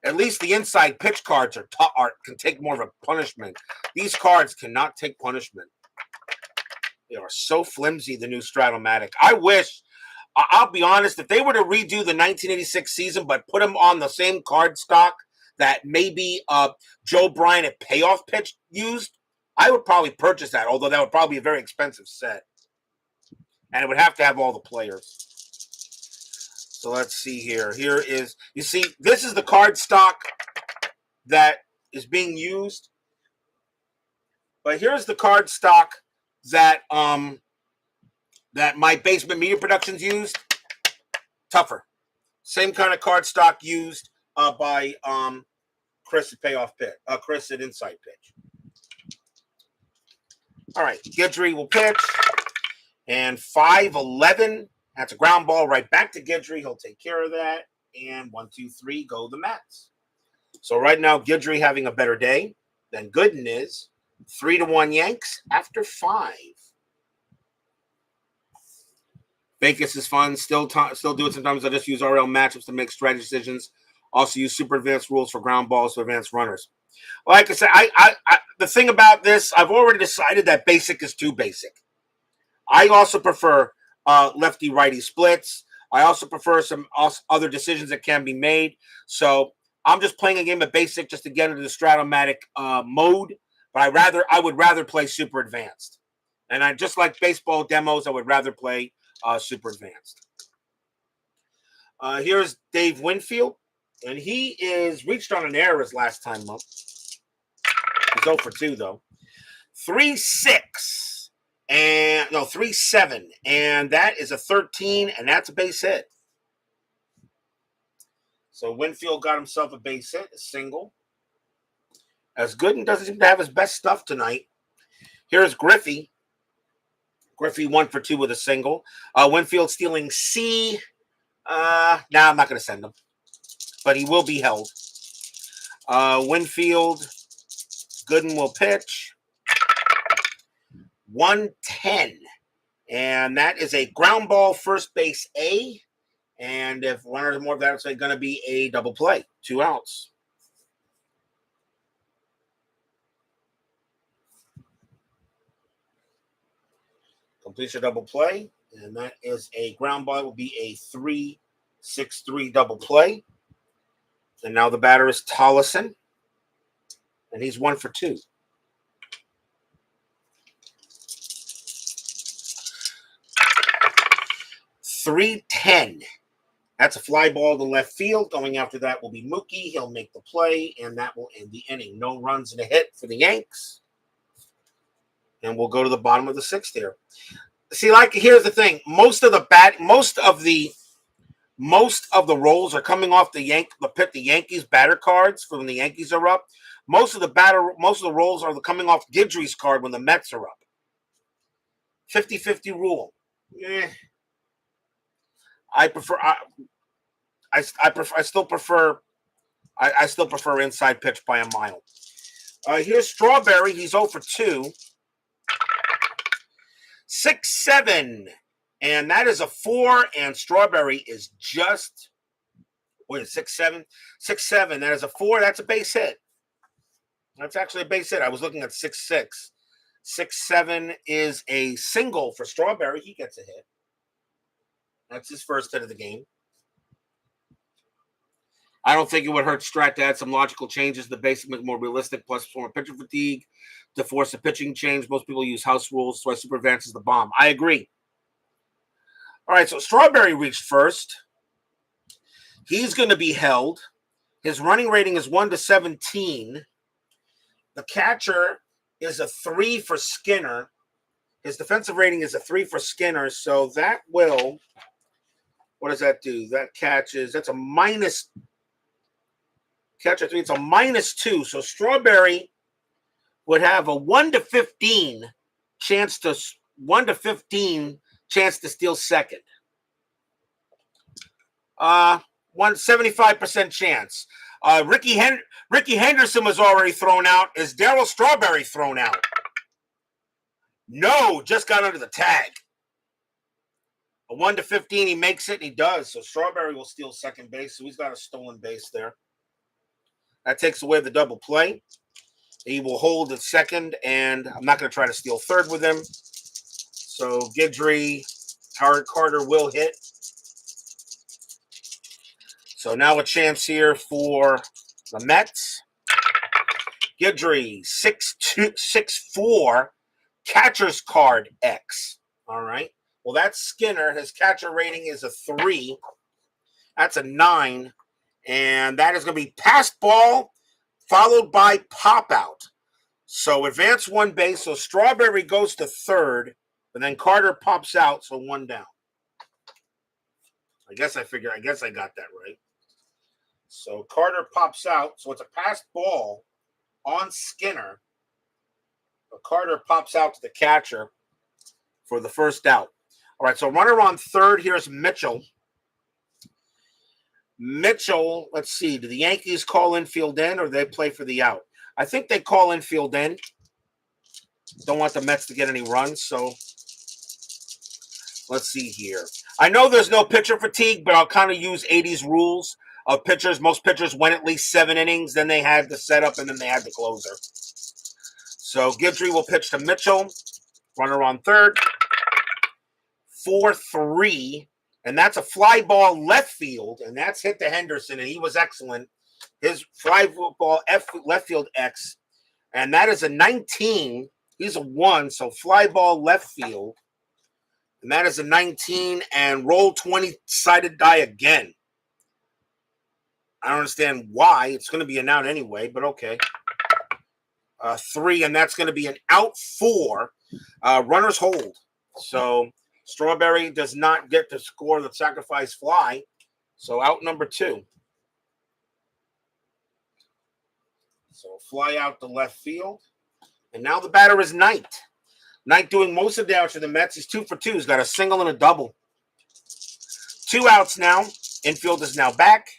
At least the inside pitch cards can take more of a punishment. These cards cannot take punishment. They are so flimsy, the new Stratomatic. I wish, I'll be honest, if they were to redo the 1986 season but put them on the same card stock that maybe Joe Bryant at payoff pitch used, I would probably purchase that, although that would probably be a very expensive set. And it would have to have all the players. So let's see here. Here is, you see, this is the card stock that is being used. But here's the card stock that that my Basement Media Productions used. Tougher. Same kind of card stock used by Chris at payoff pitch. Chris at inside pitch. All right, Guidry will pitch. And 5-11. That's a ground ball right back to Guidry. He'll take care of that. And 1, 2, 3, go the Mets. So right now, Guidry having a better day than Gooden is. 3-1 Yanks after 5. Vegas is fun. Still do it sometimes. I just use RL matchups to make strategy decisions. Also use super advanced rules for ground balls to advanced runners. Like I said, the thing about this, I've already decided that basic is too basic. I also prefer lefty-righty splits. I also prefer some other decisions that can be made. So I'm just playing a game of basic just to get into the Stratomatic mode. But I would rather play super advanced. And I just like baseball demos, I would rather play super advanced. Here's Dave Winfield. And he is reached on an error his last time up. He's 0 for 2, though. 3-6. And no, 3-7, and that is a 13, and that's a base hit. So Winfield got himself a base hit, a single. As Gooden doesn't seem to have his best stuff tonight. Here's Griffey. Griffey 1 for 2 with a single. Winfield stealing C. I'm not going to send him, but he will be held. Winfield, Gooden will pitch. 110, and that is a ground ball first base A, and if one or more of that, it's going to be a double play, 2 outs. Completes a double play, and that is a ground ball. It will be a 3-6-3 double play. And now the batter is Tollison, and he's 1 for 2. 3-10. That's a fly ball to left field. Going after that will be Mookie. He'll make the play, and that will end the inning. No runs and a hit for the Yanks. And we'll go to the bottom of the 6th here. See, here's the thing. Most of the rolls are coming off the Yankees batter cards for when the Yankees are up. Most of the rolls are coming off Guidry's card when the Mets are up. 50-50 rule. I still prefer inside pitch by a mile. Here's Strawberry. He's 0 for 2. 6-7. And that is a 4. And Strawberry is just 6-7. 6-7. That is a 4. That's a base hit. That's actually a base hit. I was looking at 6-6. 6-7 is a single for Strawberry. He gets a hit. That's his first hit of the game. I don't think it would hurt Strat to add some logical changes. The basic make more realistic, plus form of pitcher fatigue to force a pitching change. Most people use house rules, so I super advance is the bomb. I agree. All right, so Strawberry reached first. He's going to be held. His running rating is 1-17. The catcher is a 3 for Skinner. His defensive rating is a 3 for Skinner, so that will, what does that do? That catches, that's a minus, catcher 3, it's a -2. So Strawberry would have a 1-15 chance to, 1-15 chance to steal second. 175% chance. Ricky Henderson was already thrown out. Is Darryl Strawberry thrown out? No, just got under the tag. A 1-15, he makes it, and he does. So Strawberry will steal second base, so he's got a stolen base there. That takes away the double play. He will hold at second, and I'm not going to try to steal third with him. So Guidry, Carter will hit. So now a chance here for the Mets. Guidry, 6'4", catcher's card X. All right. Well, that's Skinner. His catcher rating is a 3. That's a 9. And that is going to be pass ball followed by pop out. So advance one base. So Strawberry goes to third, and then Carter pops out. So one down. I guess I got that right. So Carter pops out. So it's a pass ball on Skinner. But Carter pops out to the catcher for the first out. All right, so runner on third. Here's Mitchell. Mitchell, let's see. Do the Yankees call infield in or do they play for the out? I think they call infield in. Don't want the Mets to get any runs, so let's see here. I know there's no pitcher fatigue, but I'll kind of use 80s rules of pitchers. Most pitchers went at least 7 innings, then they had the setup, and then they had the closer. So Guidry will pitch to Mitchell. Runner on third. 4-3, and that's a fly ball left field, and that's hit to Henderson, and he was excellent. His fly ball left field X, and that is a 19. He's a 1, so fly ball left field, and that is a 19, and roll 20-sided die again. I don't understand why. It's going to be an out anyway, but okay. 3, and that's going to be an out 4. Runners hold. So Strawberry does not get to score the sacrifice fly. So out number 2. So fly out to left field. And now the batter is Knight. Knight doing most of the damage for the Mets. He's 2 for 2. He's got a single and a double. 2 outs now. Infield is now back.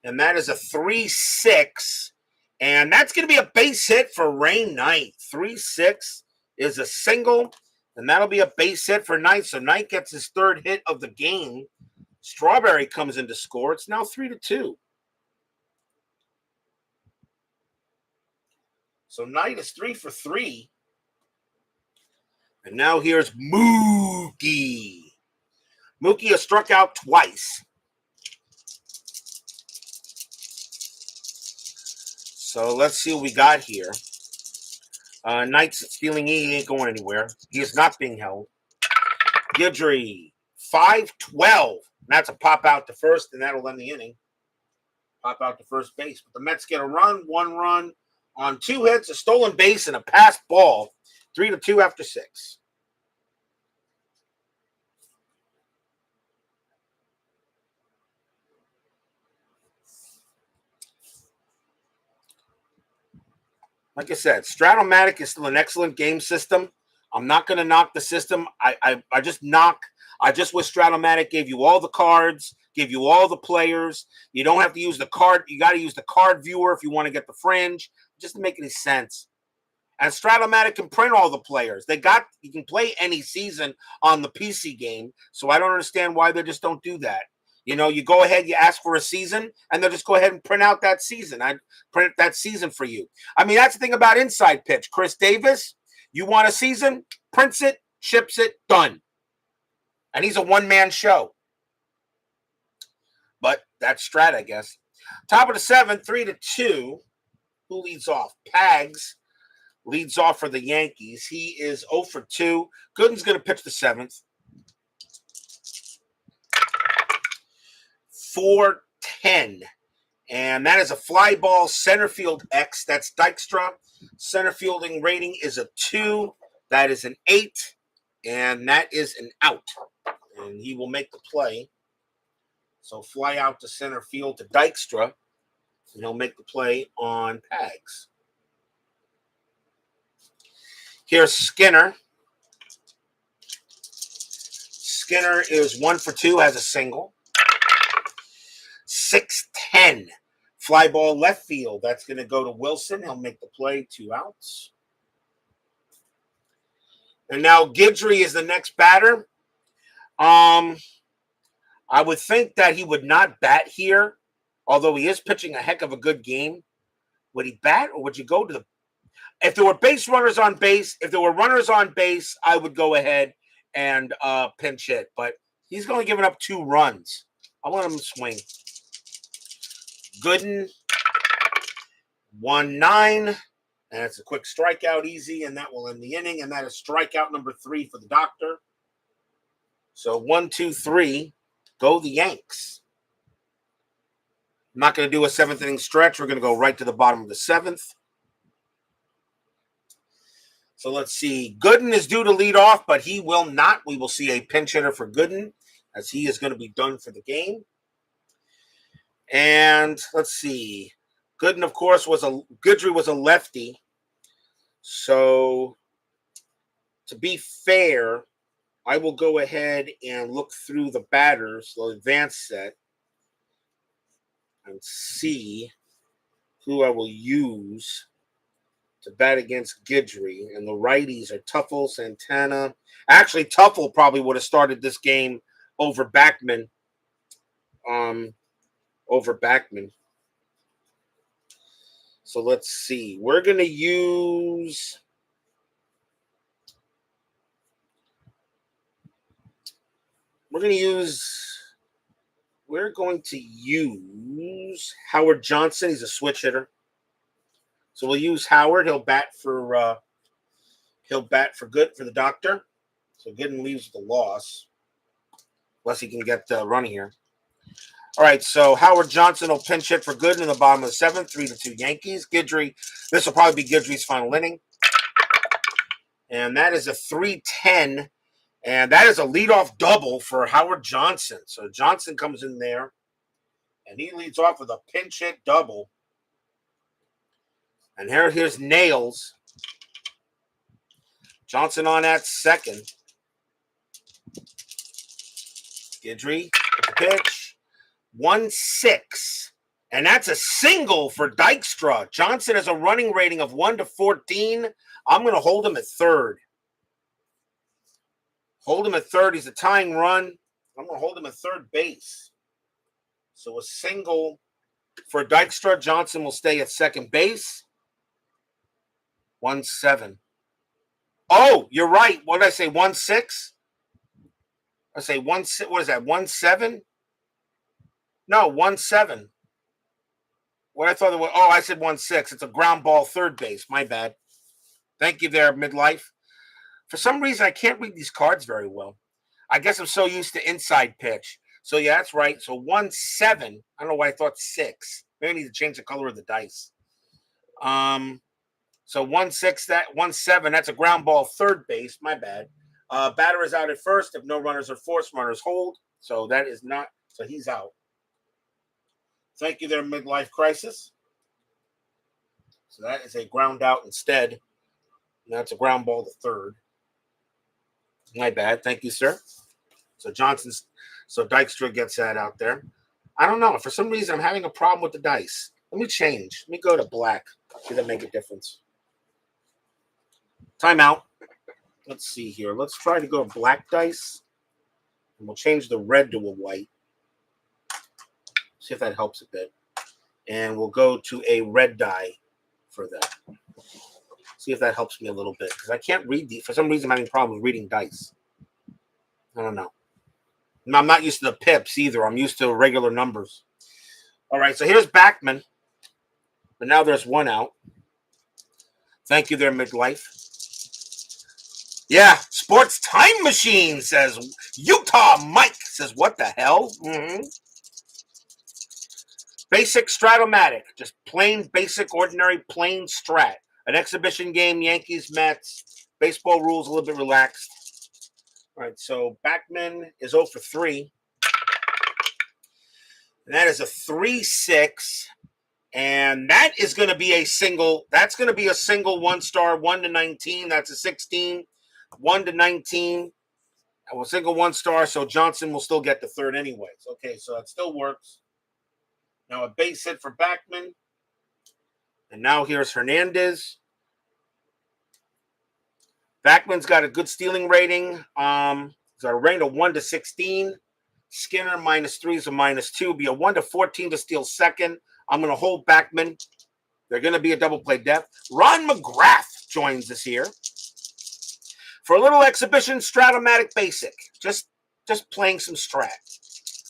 And that is a 3-6. And that's going to be a base hit for Ray Knight. 3-6 is a single. And that'll be a base hit for Knight. So Knight gets his 3rd hit of the game. Strawberry comes in to score. It's now 3-2. So Knight is 3 for 3. And now here's Mookie. Mookie has struck out twice. So let's see what we got here. Knight's stealing E. He ain't going anywhere. He is not being held. Guidry, 5-12. That's a pop out to first, and that'll end the inning. Pop out to first base. But the Mets get a run, 1 run on 2 hits, a stolen base, and a passed ball. 3-2 after 6. Like I said, Stratomatic is still an excellent game system. I'm not going to knock the system. I just wish Stratomatic gave you all the cards, gave you all the players. You don't have to use the card. You got to use the card viewer if you want to get the fringe. It just doesn't make any sense. And Stratomatic can print all the players. You can play any season on the PC game. So I don't understand why they just don't do that. You know, you go ahead, you ask for a season, and they'll just go ahead and print out that season. I print that season for you. I mean, that's the thing about Inside Pitch. Chris Davis, you want a season, prints it, ships it, done. And he's a one-man show. But That's strat, I guess. Top of the 7th, 3-2. Who leads off? Pags leads off for the Yankees. He is 0 for 2. Gooden's going to pitch the 7th. 4-10. And that is a fly ball, center field X. That's Dykstra. Center fielding rating is a 2. That is an 8. And that is an out. And he will make the play. So fly out to center field to Dykstra. And he'll make the play on Pags. Here's Skinner. Skinner is 1 for 2, has a single. 6-10. Fly ball left field. That's going to go to Wilson. He'll make the play, 2 outs. And now Guidry is the next batter. I would think that he would not bat here, although he is pitching a heck of a good game. Would he bat, or would you go to the... If there were runners on base, I would go ahead and pinch hit. But he's only giving up 2 runs. I want him to swing. Gooden, 1-9. And it's a quick strikeout, easy, and that will end the inning. And that is strikeout number 3 for the doctor. So 1, 2, 3. Go the Yanks. I'm not going to do a 7th inning stretch. We're going to go right to the bottom of the 7th. So let's see. Gooden is due to lead off, but he will not. We will see a pinch hitter for Gooden, as he is going to be done for the game. And let's see. Gooden, of course, Guidry was a lefty. So to be fair, I will go ahead and look through the batters, the advanced set, and see who I will use to bat against Guidry. And the righties are Tuffle, Santana. Actually, Tuffle probably would have started this game over Backman. So let's see. We're going to use... We're going to use Howard Johnson. He's a switch hitter. So we'll use Howard. He'll bat for good for the doctor. So Gooden leaves with a loss, unless he can get running here. All right, so Howard Johnson will pinch hit for Gooden in the bottom of the 7th, 3-2 Yankees. Guidry, this will probably be Guidry's final inning. And that is a 3-10. And that is a leadoff double for Howard Johnson. So Johnson comes in there, and he leads off with a pinch hit double. And here's Nails. Johnson on at second. Guidry with the pitch. 1-6. And that's a single for Dykstra. Johnson has a running rating of 1-14. I'm going to hold him at third. Hold him at third. He's a tying run. I'm going to hold him at third base. So a single for Dykstra. Johnson will stay at second base. 1-7. Oh, you're right. What did I say? 1-6? I say 1-6. What is that? 1-7? No, 1-7. What I thought it was. Oh, I said 1-6. It's a ground ball third base. My bad. Thank you there, midlife. For some reason, I can't read these cards very well. I guess I'm so used to inside pitch. So, yeah, that's right. So, 1-7. I don't know why I thought 6. Maybe I need to change the color of the dice. So 1-6, that 1-7, that's a ground ball third base. My bad. Batter is out at first. If no runners are forced, runners hold. So that is not, so he's out. Thank you there, midlife crisis. So that is a ground out instead. And that's a ground ball to third. My bad. Thank you, sir. So Dykstra gets that out there. I don't know. For some reason, I'm having a problem with the dice. Let me change. Let me go to black. See if that make a difference. Timeout. Let's see here. Let's try to go black dice. And we'll change the red to a white. See if that helps a bit. And we'll go to a red die for that. See if that helps me a little bit. Because I can't read these. For some reason, I'm having problems reading dice. I don't know. I'm not used to the pips either. I'm used to regular numbers. All right, so here's Backman. But now there's one out. Thank you there, midlife. Yeah, Sports Time Machine says, Utah Mike says, what the hell? Mm-hmm. Basic Stratomatic, just plain, basic, ordinary, plain Strat. An exhibition game, Yankees, Mets. Baseball rules a little bit relaxed. All right, so Backman is 0 for 3. And that is a 3-6. And that is going to be a single. That's going to be a single 1-star, 1 to 19. That's a 16, 1 to 19. A single 1-star, so Johnson will still get the third anyways. Okay, so that still works. Now a base hit for Backman. And now here's Hernandez. Backman's got a good stealing rating. He's got a rating of 1 to 16. Skinner -3 is a -2. Be a 1 to 14 to steal second. I'm going to hold Backman. They're going to be a double play depth. Ron McGrath joins us here for a little exhibition Stratomatic Basic. Just playing some Strat.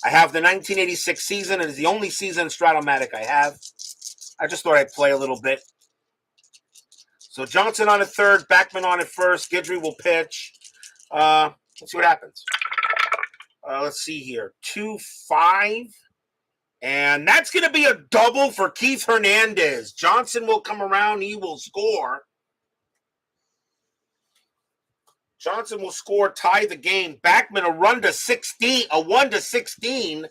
I have the 1986 season. It is the only season Stratomatic I have. I just thought I'd play a little bit. So Johnson on at third, Backman on at first. Guidry will pitch. Let's see what happens. Let's see here. 2-5. And that's going to be a double for Keith Hernandez. Johnson will come around. He will score. Johnson will score, tie the game. Backman a run to 16, a 1 to 16.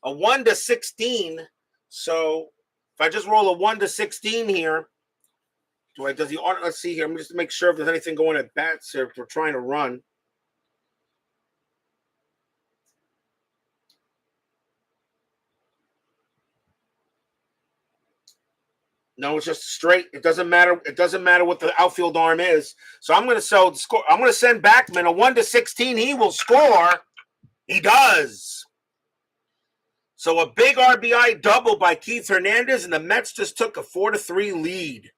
A 1 to 16. So if I just roll a 1 to 16 here, let's see here. I'm just to make sure if there's anything going at bats here if we're trying to run. No, it's just straight. It doesn't matter. It doesn't matter what the outfield arm is. So I'm going to score. I'm going to send Backman a 1 to 16. He will score. He does. So a big RBI double by Keith Hernandez, and the Mets just took a 4-3 lead.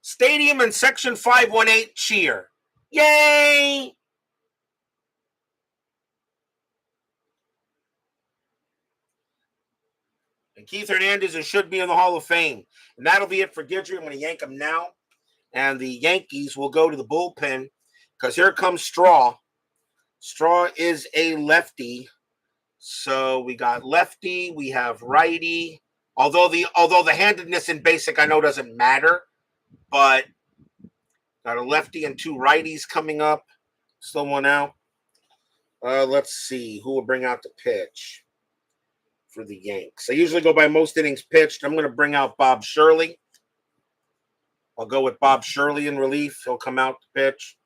Stadium and Section 518 cheer. Yay! And Keith Hernandez should be in the Hall of Fame. And that'll be it for Guidry. I'm going to yank him now. And the Yankees will go to the bullpen because here comes Straw. Straw is a lefty. So we got lefty. We have righty. Although the handedness in basic I know doesn't matter. But got a lefty and 2 righties coming up. Still one out. Let's see who will bring out the pitch for the Yanks. I usually go by most innings pitched. I'm going to bring out Bob Shirley. I'll go with Bob Shirley in relief. He'll come out to pitch.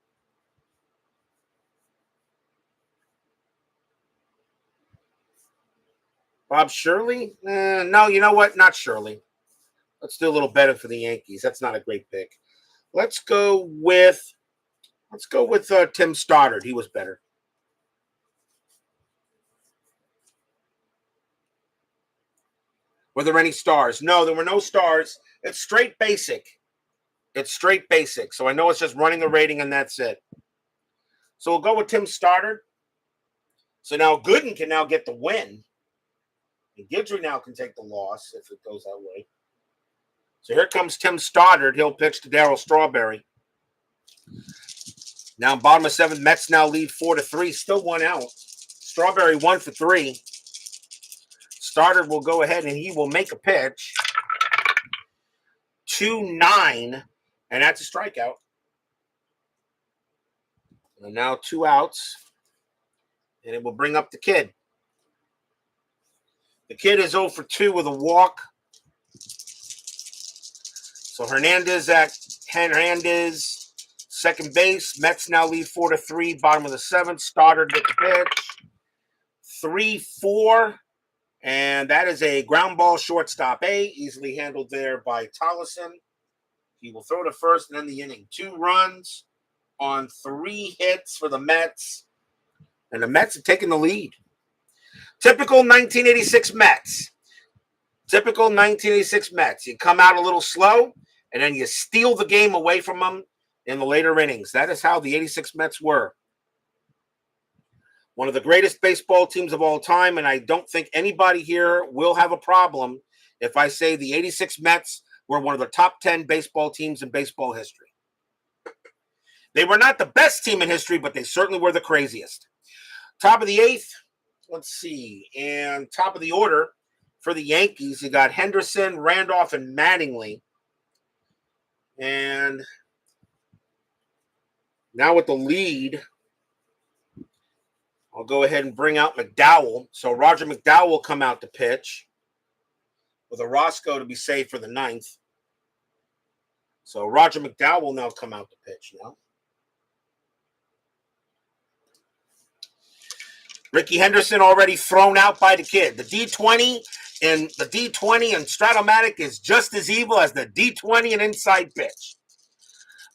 Bob Shirley? No, you know what? Not Shirley. Let's do a little better for the Yankees. That's not a great pick. Let's go with Tim Stoddard. He was better. Were there any stars? No, there were no stars. It's straight basic. It's straight basic. So I know it's just running the rating and that's it. So we'll go with Tim Stoddard. So now Gooden can now get the win. And Guidry now can take the loss if it goes that way. So here comes Tim Stoddard. He'll pitch to Darryl Strawberry. Now bottom of 7th, Mets now lead 4-3. Still one out. Strawberry 1 for 3. Stoddard will go ahead and he will make a pitch. 2-9. And that's a strikeout. And now 2 outs. And it will bring up the kid. The kid is 0 for 2 with a walk. So Hernandez, second base. Mets now lead 4-3. Bottom of the 7th. Stoddard with the pitch. 3-4. And that is a ground ball shortstop A. Easily handled there by Tollison. He will throw to first and end the inning. 2 runs on 3 hits for the Mets. And the Mets have taken the lead. Typical 1986 Mets. Typical 1986 Mets. You come out a little slow, and then you steal the game away from them in the later innings. That is how the 86 Mets were. One of the greatest baseball teams of all time, and I don't think anybody here will have a problem if I say the 86 Mets were one of the top 10 baseball teams in baseball history. They were not the best team in history, but they certainly were the craziest. Top of the eighth, let's see, and top of the order for the Yankees, you got Henderson, Randolph, and Mattingly. And now with the lead, I'll go ahead and bring out McDowell. So Roger McDowell will come out to pitch with Orozco to be safe for the ninth. So Roger McDowell will now come out to pitch now. Ricky Henderson already thrown out by the kid. The D20 and Stratomatic is just as evil as the D20 and inside pitch.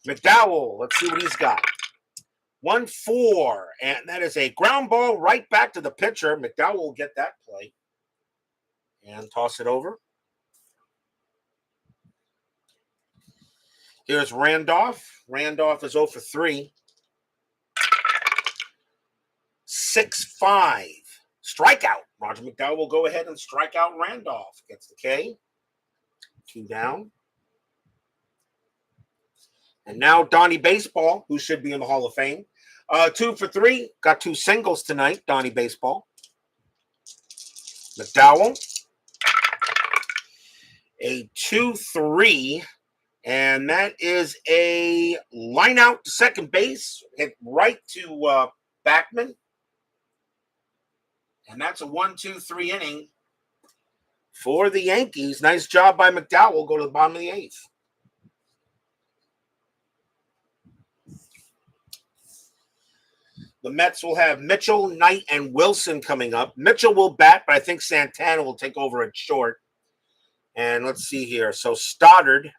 McDowell, let's see what he's got. 1-4, and that is a ground ball right back to the pitcher. McDowell will get that play and toss it over. Here's Randolph. Randolph is 0 for 3. 6-5. Strikeout. Roger McDowell will go ahead and strike out Randolph. Gets the K. 2 down. And now Donnie Baseball, who should be in the Hall of Fame. 2 for 3. Got 2 singles tonight, Donnie Baseball. McDowell. A 2-3. And that is a line out to second base. Hit right to Backman. And that's a 1-2-3 inning for the Yankees. Nice job by McDowell. Go to the bottom of the eighth. The Mets will have Mitchell, Knight, and Wilson coming up. Mitchell will bat, but I think Santana will take over at short. And let's see here. So Stoddard.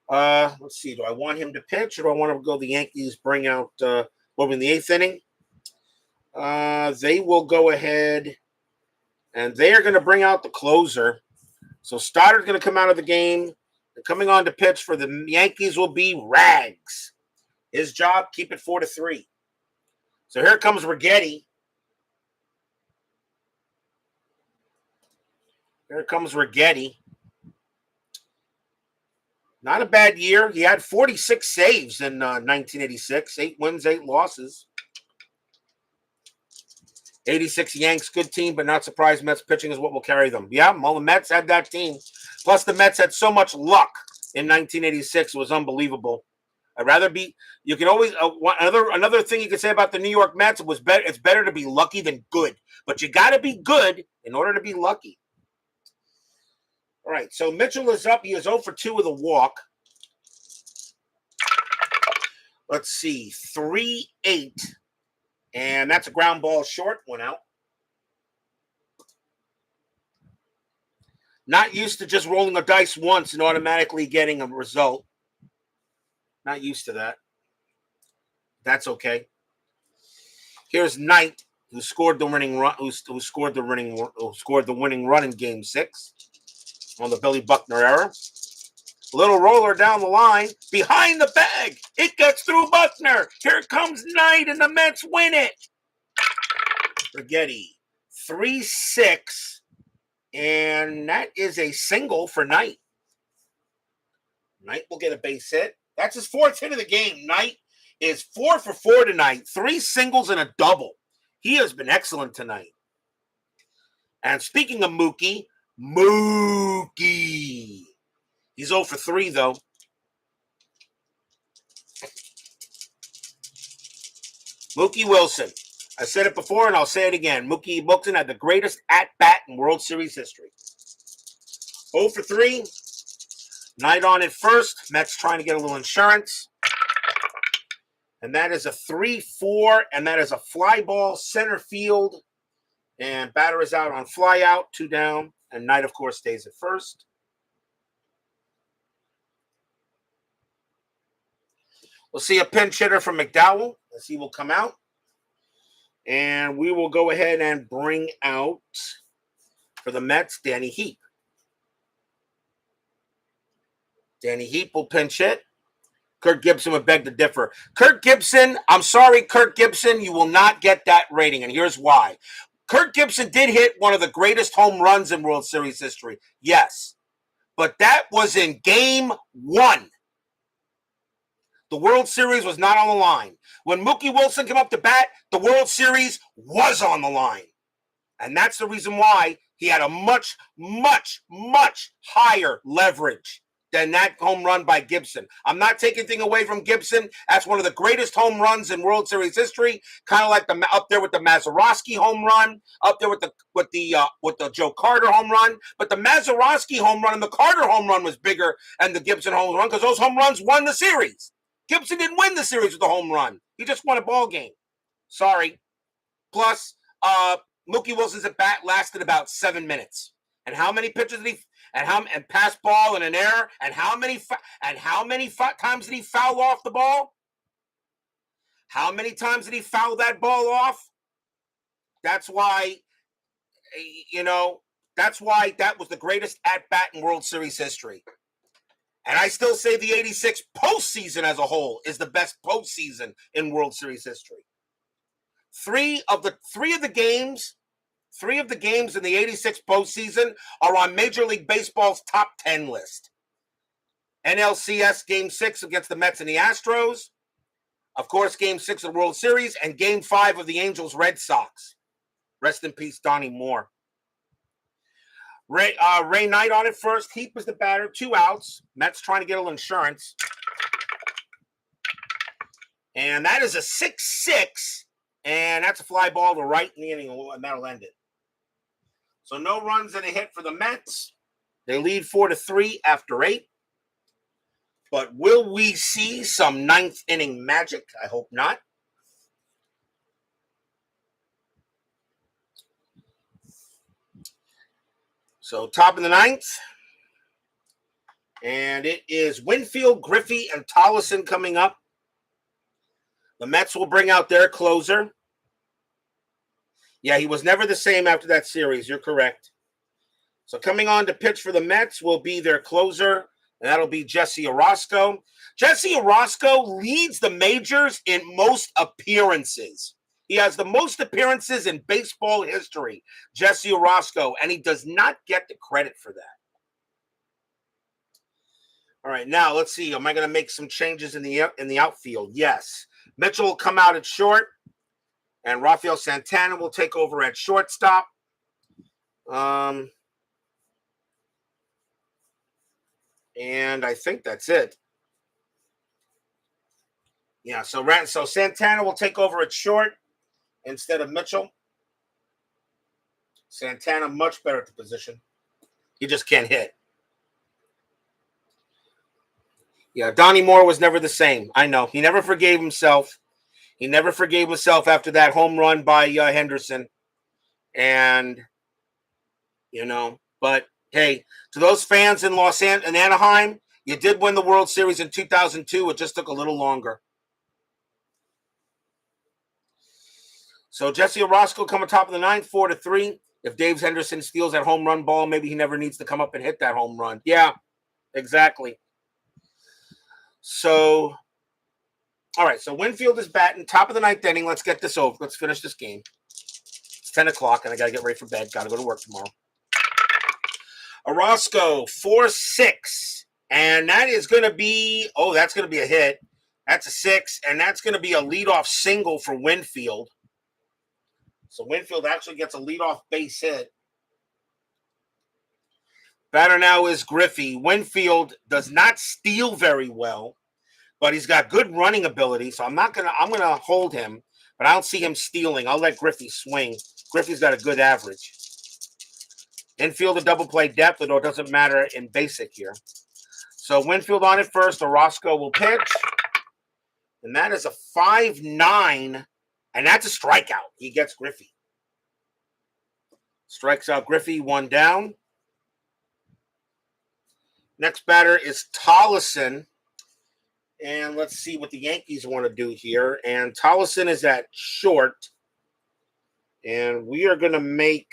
Let's see. Do I want him to pitch or do I want to go the Yankees bring out in the eighth inning? They will go ahead and they are going to bring out the closer. So Stoddard's going to come out of the game. Coming on to pitch for the Yankees will be Rags. His job, keep it 4-3. So here comes Righetti. Here comes Righetti. Not a bad year. He had 46 saves in 1986. 8 wins, 8 losses. 86 Yanks, good team, but not surprised Mets pitching is what will carry them. Yeah, well, the Mets had that team. Plus, the Mets had so much luck in 1986. It was unbelievable. I'd rather be – you can always another thing you can say about the New York Mets was it's better to be lucky than good. But you got to be good in order to be lucky. All right, so Mitchell is up. He is 0 for 2 with a walk. Let's see, 3-8. And that's a ground ball short, went out. Not used to just rolling the dice once and automatically getting a result. Not used to that. That's okay. Here's Knight, who scored the winning run. Who scored the winning run in Game 6 on the Billy Buckner era. Little roller down the line, behind the bag. It gets through Buckner. Here comes Knight, and the Mets win it. Righetti, 3-6, and that is a single for Knight. Knight will get a base hit. That's his 4th hit of the game. Knight is 4 for 4 tonight. 3 singles and a double. He has been excellent tonight. And speaking of Mookie. He's 0 for 3, though. Mookie Wilson. I said it before, and I'll say it again. Mookie Wilson had the greatest at-bat in World Series history. 0 for 3. Knight on at first. Mets trying to get a little insurance. And that is a 3-4, and that is a fly ball center field. And batter is out on fly out, 2 down. And Knight, of course, stays at first. We'll see a pinch hitter from McDowell as he will come out. And we will go ahead and bring out, for the Mets, Danny Heap. Danny Heap will pinch hit. Kirk Gibson would beg to differ. Kirk Gibson, I'm sorry, Kirk Gibson, you will not get that rating, and here's why. Kirk Gibson did hit one of the greatest home runs in World Series history. Yes. But that was in game 1. The World Series was not on the line. When Mookie Wilson came up to bat, the World Series was on the line. And that's the reason why he had a much, much, much higher leverage than that home run by Gibson. I'm not taking anything away from Gibson. That's one of the greatest home runs in World Series history. Kind of like up there with the Mazeroski home run, up there with the Joe Carter home run. But the Mazeroski home run and the Carter home run was bigger than the Gibson home run because those home runs won the series. Gibson didn't win the series with a home run. He just won a ball game. Sorry. Plus, Mookie Wilson's at bat lasted about 7 minutes. And how many pitches did he? And pass ball and an error. And how many times did he foul off the ball? How many times did he foul that ball off? That's why, that's why that was the greatest at bat in World Series history. And I still say the '86 postseason as a whole is the best postseason in World Series history. Three of the games in the '86 postseason are on Major League Baseball's top 10 list. NLCS Game 6 against the Mets and the Astros. Of course, Game 6 of the World Series and Game 5 of the Angels-Red Sox. Rest in peace, Donnie Moore. Ray Knight on it first. Heath was the batter. 2 outs. Mets trying to get a little insurance. And that is a 6-6. And that's a fly ball to right in the inning, and that'll end it. So no runs and a hit for the Mets. They lead 4-3 after 8. But will we see some 9th inning magic? I hope not. So top of the 9th. And it is Winfield, Griffey, and Tollison coming up. The Mets will bring out their closer. Yeah, he was never the same after that series. You're correct. So coming on to pitch for the Mets will be their closer, and that'll be Jesse Orosco. Jesse Orosco leads the majors in most appearances. He has the most appearances in baseball history, Jesse Orosco, and he does not get the credit for that. All right, now let's see. Am I going to make some changes in the outfield? Yes. Mitchell will come out at short, and Rafael Santana will take over at shortstop. And I think that's it. Yeah, so Santana will take over at short instead of Mitchell. Santana much better at the position. He just can't hit. Yeah, Donnie Moore was never the same. I know. He never forgave himself. He never forgave himself after that home run by Henderson. And, but hey, to those fans in Anaheim, you did win the World Series in 2002. It just took a little longer. So Jesse Orosco coming top of the 9th, 4-3. If Dave Henderson steals that home run ball, maybe he never needs to come up and hit that home run. Yeah, exactly. So, all right. So Winfield is batting top of the 9th inning. Let's get this over. Let's finish this game. It's 10 o'clock, and I got to get ready for bed. Got to go to work tomorrow. Orosco, 4-6. And that is going to be, that's going to be a hit. That's a 6, and that's going to be a leadoff single for Winfield. So Winfield actually gets a leadoff base hit. Batter now is Griffey. Winfield does not steal very well, but he's got good running ability. So I'm gonna hold him, but I don't see him stealing. I'll let Griffey swing. Griffey's got a good average. Infield a double play depth, although it doesn't matter in basic here. So Winfield on it first. Orosco will pitch. And that is a 5-9. And that's a strikeout. He gets Griffey. Strikes out Griffey, 1 down. Next batter is Tollison. And let's see what the Yankees want to do here. And Tollison is at short. And we are going to make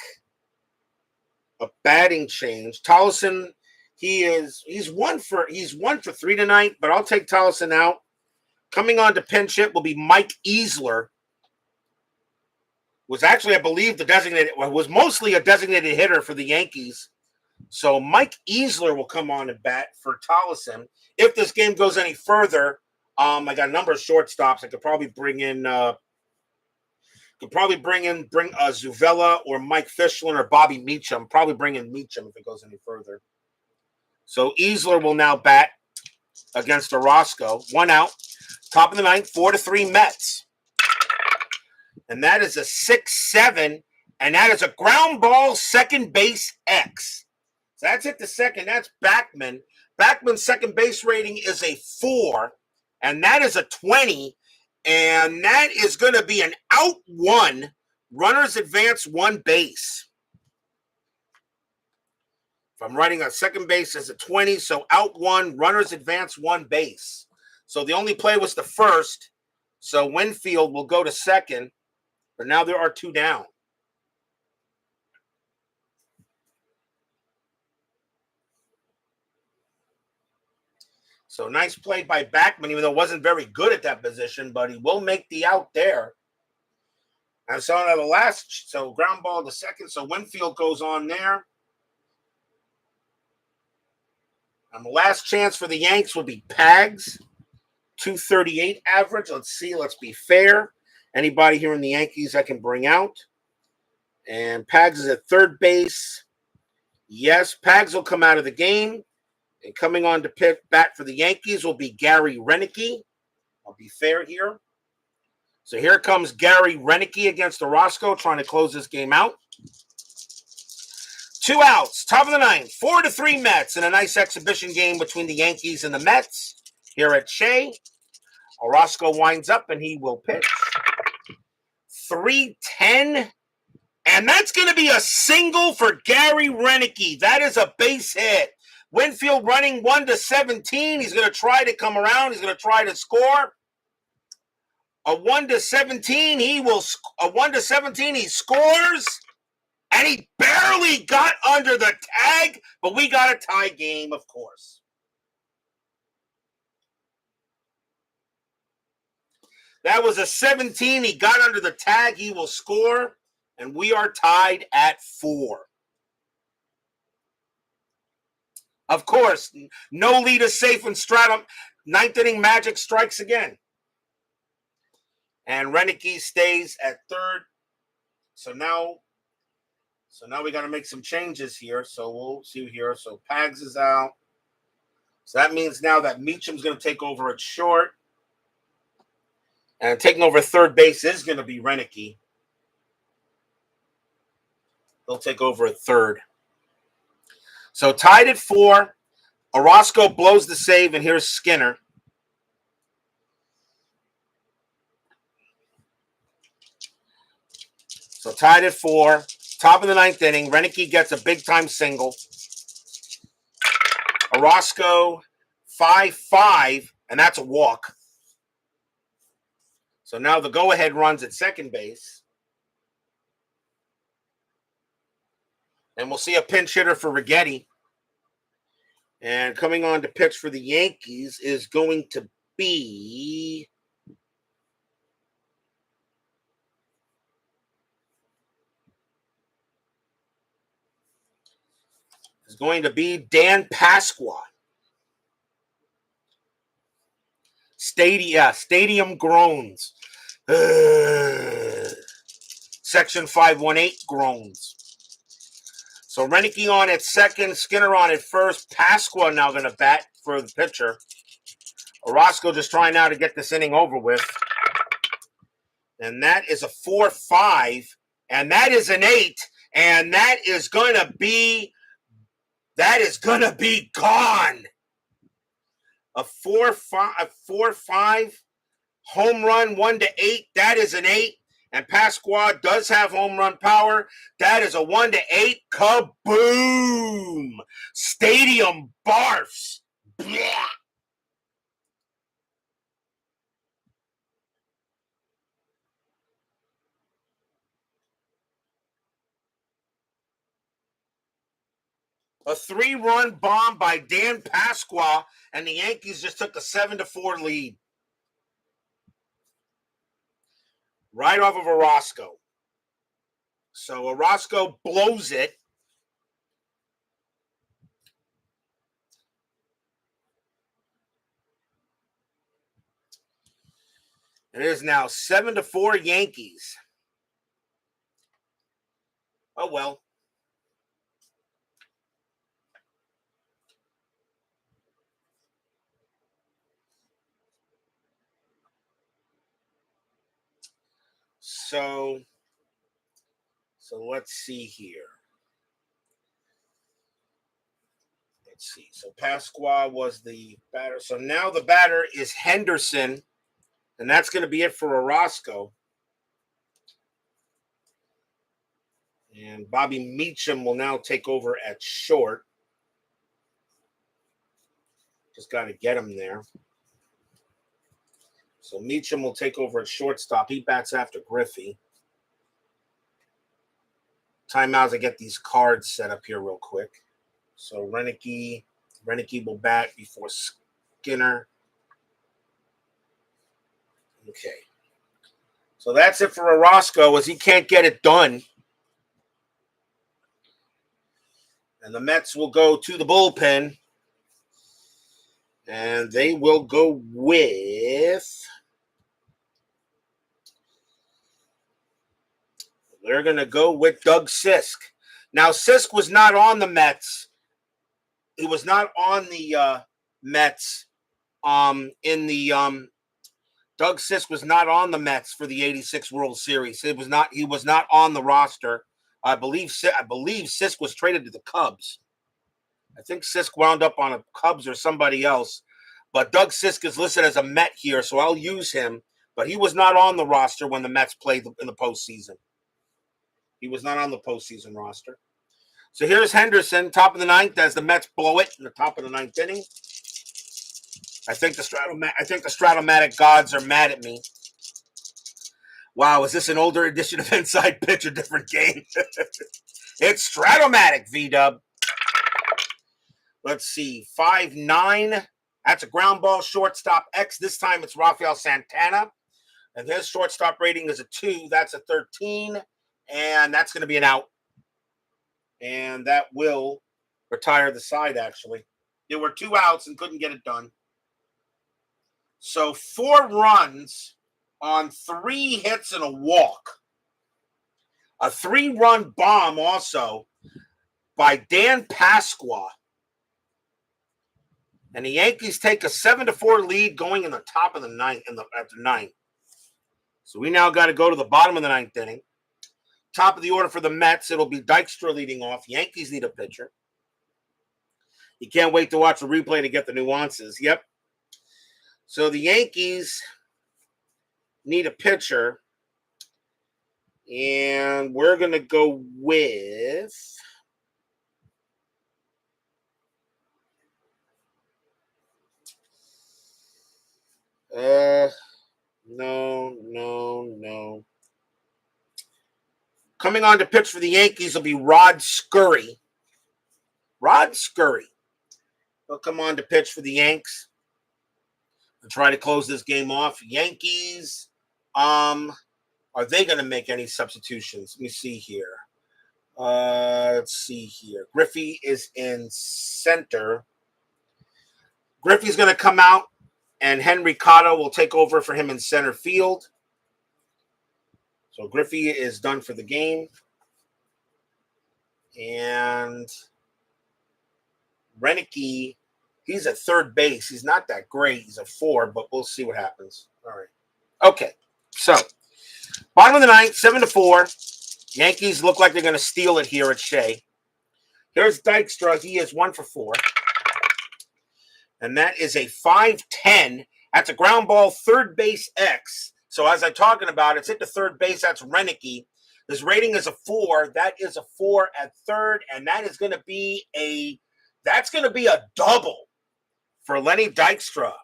a batting change. Tollison, He's one for three tonight, but I'll take Tolleson out. Coming on to pinch hit will be Mike Easler. Was actually, I believe, was mostly a designated hitter for the Yankees. So Mike Easler will come on and bat for Tolleson. If this game goes any further, I got a number of shortstops. I could probably bring Zuvella or Mike Fischlin or Bobby Meacham. Probably bring in Meacham if it goes any further. So Easler will now bat against Orozco. 1 out. Top of the ninth, 4-3 Mets. And that is a 6-7, and that is a ground ball second base X. So that's hit the second. That's Backman. Backman's second base rating is a 4, and that is a 20, and that is going to be an out 1. Runners advance 1 base. If I'm writing a second base as a 20, so out 1, runners advance 1 base. So the only play was the first, so Winfield will go to second, but now there are 2 down. So nice play by Backman, even though it wasn't very good at that position, but he will make the out there. And so now the last, so ground ball to second, so Winfield goes on there. And the last chance for the Yanks will be Pags, 238 average. Let's see, let's be fair. Anybody here in the Yankees I can bring out. And Pags is at third base. Yes, Pags will come out of the game. And coming on to bat for the Yankees will be Gary Renicky. I'll be fair here. So here comes Gary Renicky against Orozco, trying to close this game out. 2 outs, top of the ninth, 4-3 Mets in a nice exhibition game between the Yankees and the Mets here at Shea. Orozco winds up and he will pitch. 3-10. And that's going to be a single for Gary Renicky. That is a base hit. Winfield running 1-17. He's going to try to come around. He's going to try to score. A 1-17. He scores. And he barely got under the tag, but we got a tie game, of course. That was a 17. He got under the tag. He will score. And we are tied at 4. Of course, no lead is safe in Stratum. 9th inning magic strikes again. And Renicky stays at third. So now we got to make some changes here. So we'll see here. So Pags is out. So that means now that Meacham's going to take over at short. And taking over third base is going to be Renicky. He'll take over at third. So tied at 4. Orozco blows the save, and here's Skinner. So tied at 4. Top of the 9th inning. Renicky gets a big-time single. Orozco 5-5, and that's a walk. So now the go-ahead runs at second base. And we'll see a pinch hitter for Righetti. And coming on to pitch for the Yankees is going to be Dan Pasqua. Stadium groans. Section 518 groans. So Renicky on at second, Skinner on at first. Pasqua now going to bat for the pitcher. Orozco just trying now to get this inning over with. And that is a 4-5. And that is an 8. And that is going to be gone. A 4-5 home run, 1-8. That is an 8. And Pasqua does have home run power. That is a 1-8. Kaboom! Stadium barfs. Blah. A 3-run bomb by Dan Pasqua, and the Yankees just took a 7-4 lead. Right off of Orozco. So Orozco blows it. It is now 7-4 Yankees. Oh, well. So let's see here. Let's see. So Pasqua was the batter. So now the batter is Henderson, and that's going to be it for Orozco. And Bobby Meacham will now take over at short. Just got to get him there. So Meacham will take over at shortstop. He bats after Griffey. Timeouts. I get these cards set up here real quick. So Renicky will bat before Skinner. Okay. So that's it for Orozco, as he can't get it done. And the Mets will go to the bullpen. And they will go with... They're going to go with Doug Sisk. Now, Sisk was not on the Mets. He was not on the Mets in the Doug Sisk was not on the Mets for the '86 World Series. He was not on the roster. I believe Sisk was traded to the Cubs. I think Sisk wound up on a Cubs or somebody else. But Doug Sisk is listed as a Met here, so I'll use him. But he was not on the roster when the Mets played in the postseason. He was not on the postseason roster. So here's Henderson, top of the ninth, as the Mets blow it in the top of the ninth inning. I think the Stratomatic gods are mad at me. Wow, is this an older edition of Inside Pitch, a different game? It's Stratomatic, V-Dub. Let's see, 5'9". That's a ground ball, shortstop X. This time it's Rafael Santana. And his shortstop rating is a 2. That's a 13. And that's going to be an out. And that will retire the side, actually. There were 2 outs and couldn't get it done. So 4 runs on 3 hits and a walk. A 3-run bomb also by Dan Pasqua. And the Yankees take a 7-4 lead going in the top of the ninth, after 9. So we now got to go to the bottom of the 9th inning. Top of the order for the Mets, it'll be Dykstra leading off. Yankees need a pitcher. You can't wait to watch the replay to get the nuances. Yep. So the Yankees need a pitcher. And we're going to go with... No. Coming on to pitch for the Yankees will be Rod Scurry. Rod Scurry. He'll come on to pitch for the Yanks and try to close this game off. Yankees, are they going to make any substitutions? Let me see here. Let's see here. Griffey is in center. Griffey's going to come out, and Henry Cotto will take over for him in center field. So Griffey is done for the game. And Renicky, he's at third base. He's not that great. He's a 4, but we'll see what happens. All right. Okay. So, bottom of the 9th, 7-4. Yankees look like they're going to steal it here at Shea. Here's Dykstra. He is 1 for 4. And that is a 5-10. That's a ground ball, third base X. So as I'm talking about, it's hit the third base. That's Renicky. His rating is a 4. That is a 4 at third, and that is going to be a double for Lenny Dykstra.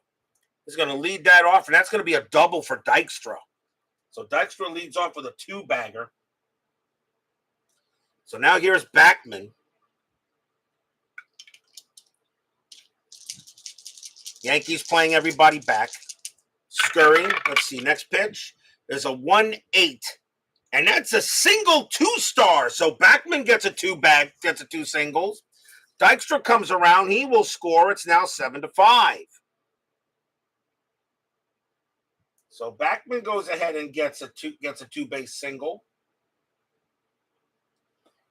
He's going to lead that off, and that's going to be a double for Dykstra. So Dykstra leads off with a 2-bagger. So now here's Backman. Yankees playing everybody back. Scurry. Let's see. Next pitch is a 1-8. And that's a single 2-star. So Backman gets a two singles. Dykstra comes around. He will score. It's now 7-5. So Backman goes ahead and gets a two-base single.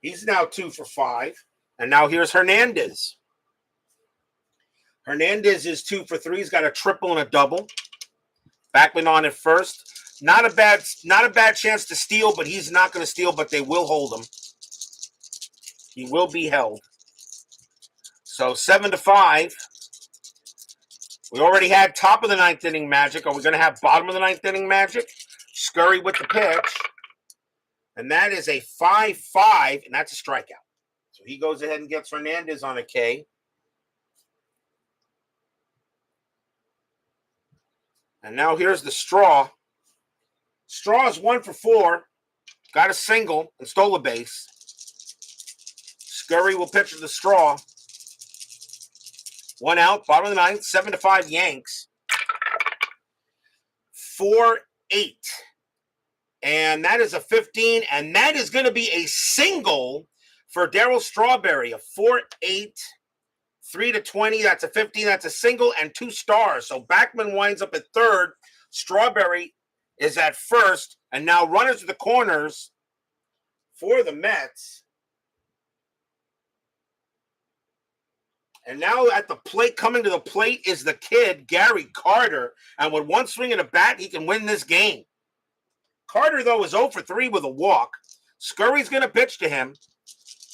He's now 2 for 5. And now here's Hernandez. Hernandez is 2 for 3. He's got a triple and a double. Backman on at first. Not a bad chance to steal, but he's not going to steal, but they will hold him. He will be held. So 7-5. We already had top of the ninth inning magic. Are we going to have bottom of the ninth inning magic? Scurry with the pitch. And that is a 5-5, and that's a strikeout. So he goes ahead and gets Hernandez on a K. And now here's the Straw. Straw is 1 for 4. Got a single and stole a base. Scurry will pitch to the Straw. 1 out, bottom of the ninth, 7-5 Yanks. 4-8. And that is a 15, and that is going to be a single for Darryl Strawberry. A 4-8, 3-20. That's a 15. That's a single and 2 stars. So Backman winds up at third. Strawberry is at first, and now runners to the corners for the Mets. And now at the plate, coming to the plate, is the kid, Gary Carter. And with one swing of the bat, he can win this game. Carter, though, is 0 for 3 with a walk. Scurry's going to pitch to him.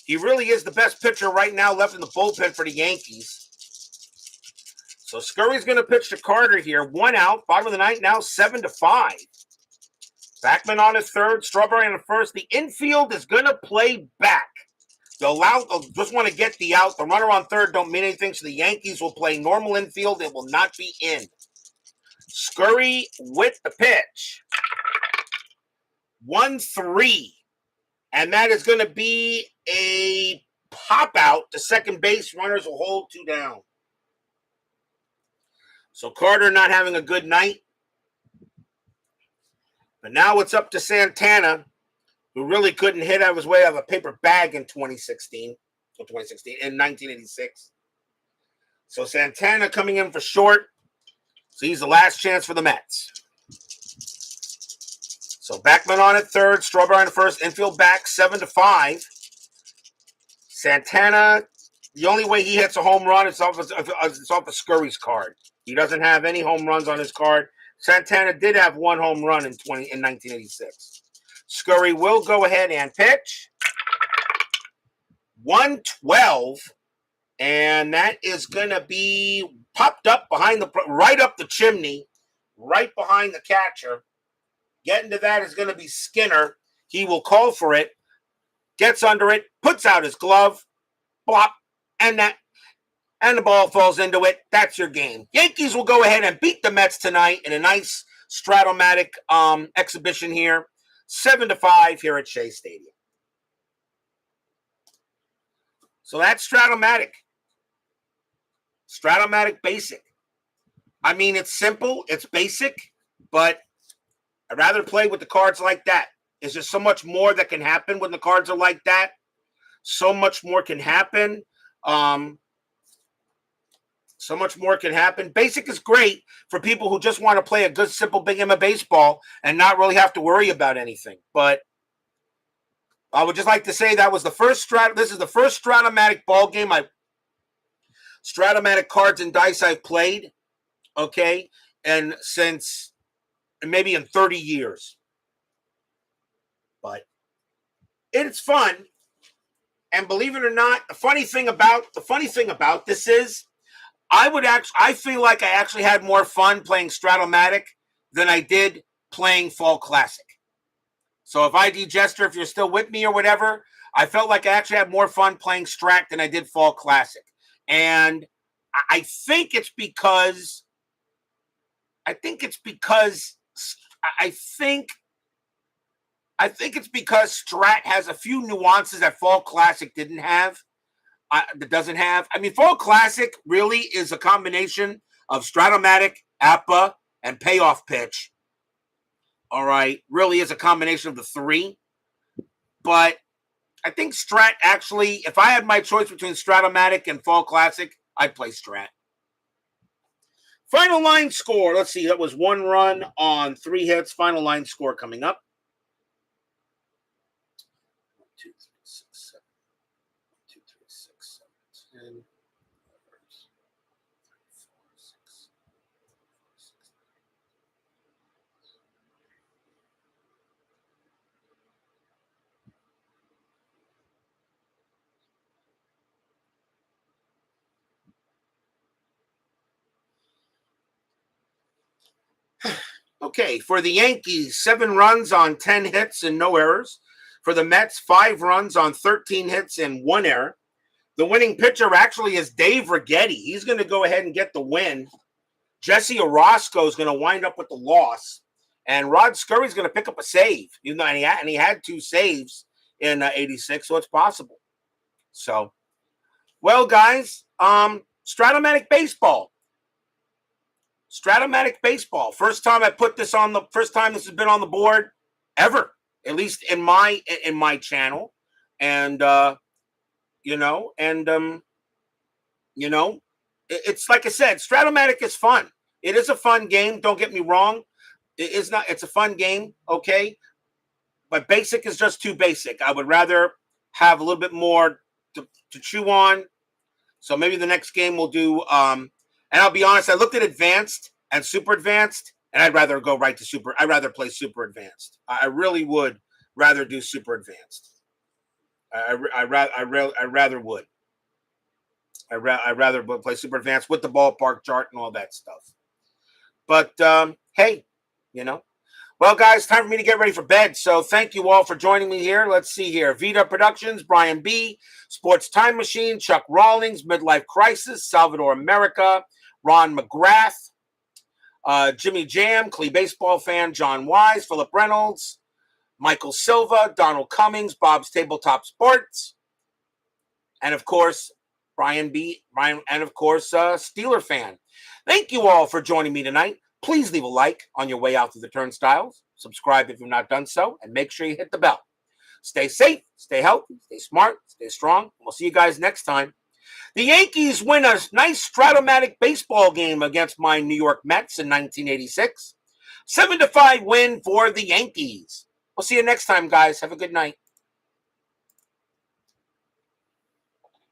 He really is the best pitcher right now left in the bullpen for the Yankees. So Scurry's going to pitch to Carter here. 1 out, bottom of the ninth now, 7-5. Backman on his third, Strawberry on the first. The infield is going to play back. They'll just want to get the out. The runner on third don't mean anything, so the Yankees will play normal infield. It will not be in. Scurry with the pitch. 1-3. And that is going to be a pop out to second base. Runners will hold 2 down. So Carter not having a good night. But now it's up to Santana, who really couldn't hit out of his way out of a paper bag in 1986. So Santana coming in for short. So he's the last chance for the Mets. So Backman on at third, Strawberry on the first, infield back, 7-5. Santana, the only way he hits a home run is off of Scurry's card. He doesn't have any home runs on his card. Santana did have 1 home run in 1986. Scurry will go ahead and pitch. 1-12, and that is going to be popped up right up the chimney, right behind the catcher. Getting to that is going to be Skinner. He will call for it, gets under it, puts out his glove, blop, and the ball falls into it. That's your game. Yankees will go ahead and beat the Mets tonight in a nice Stratomatic exhibition here. 7-5 here at Shea Stadium. So that's Stratomatic. Stratomatic Basic. I mean, it's simple, it's basic, but I'd rather play with the cards like that. There's just so much more that can happen when the cards are like that. So much more can happen. So much more can happen. Basic is great for people who just want to play a good, simple big game of baseball and not really have to worry about anything. But I would just like to say that was the first this is the first Stratomatic ball game Stratomatic cards and dice I've played. Okay, and since maybe in 30 years. But it's fun. And believe it or not, the funny thing about this is I feel like I actually had more fun playing Stratomatic than I did playing Fall Classic. So if ID Jester, if you're still with me or whatever, I felt like I actually had more fun playing Strat than I did Fall Classic. And I think it's because Strat has a few nuances that Fall Classic didn't have. That doesn't have. I mean, Fall Classic really is a combination of Stratomatic, APA, and payoff pitch. All right, really is a combination of the three. But I think Strat actually, if I had my choice between Stratomatic and Fall Classic, I'd play Strat. Final line score. Let's see. That was 1 run on 3 hits. Final line score coming up. 1, 2, 3, 6, 7. 1, 2, 3, 6, 7, 10. 3, 4, 6. Okay, for the Yankees, 7 runs on 10 hits and no errors. For the Mets, 5 runs on 13 hits and 1 error. The winning pitcher actually is Dave Righetti. He's going to go ahead and get the win. Jesse Orozco is going to wind up with the loss. And Rod Scurry's going to pick up a save. You know, and he had 2 saves in 86, so it's possible. So, well, guys, Stratomatic Baseball. Stratomatic Baseball. First time I put this on first time this has been on the board ever, at least in my channel. And it's like I said, Stratomatic is fun. It is a fun game, don't get me wrong. It's a fun game, okay? But basic is just too basic. I would rather have a little bit more to chew on. So maybe the next game we'll do and I'll be honest, I looked at advanced and super advanced, and I'd rather go right to super. I'd rather play super advanced. I really would rather do super advanced. I rather would. I rather play super advanced with the ballpark chart and all that stuff. But hey, well, guys, time for me to get ready for bed. So thank you all for joining me here. Let's see here. Vita Productions, Brian B., Sports Time Machine, Chuck Rawlings, Midlife Crisis, Salvador America, Ron McGrath, Jimmy Jam, Clee Baseball Fan, John Wise, Philip Reynolds, Michael Silva, Donald Cummings, Bob's Tabletop Sports, and of course, Brian B., and of course, Steeler Fan. Thank you all for joining me tonight. Please leave a like on your way out through the turnstiles. Subscribe if you've not done so, and make sure you hit the bell. Stay safe, stay healthy, stay smart, stay strong. We'll see you guys next time. The Yankees win a nice Stratomatic baseball game against my New York Mets in 1986. 7-5 win for the Yankees. We'll see you next time, guys. Have a good night.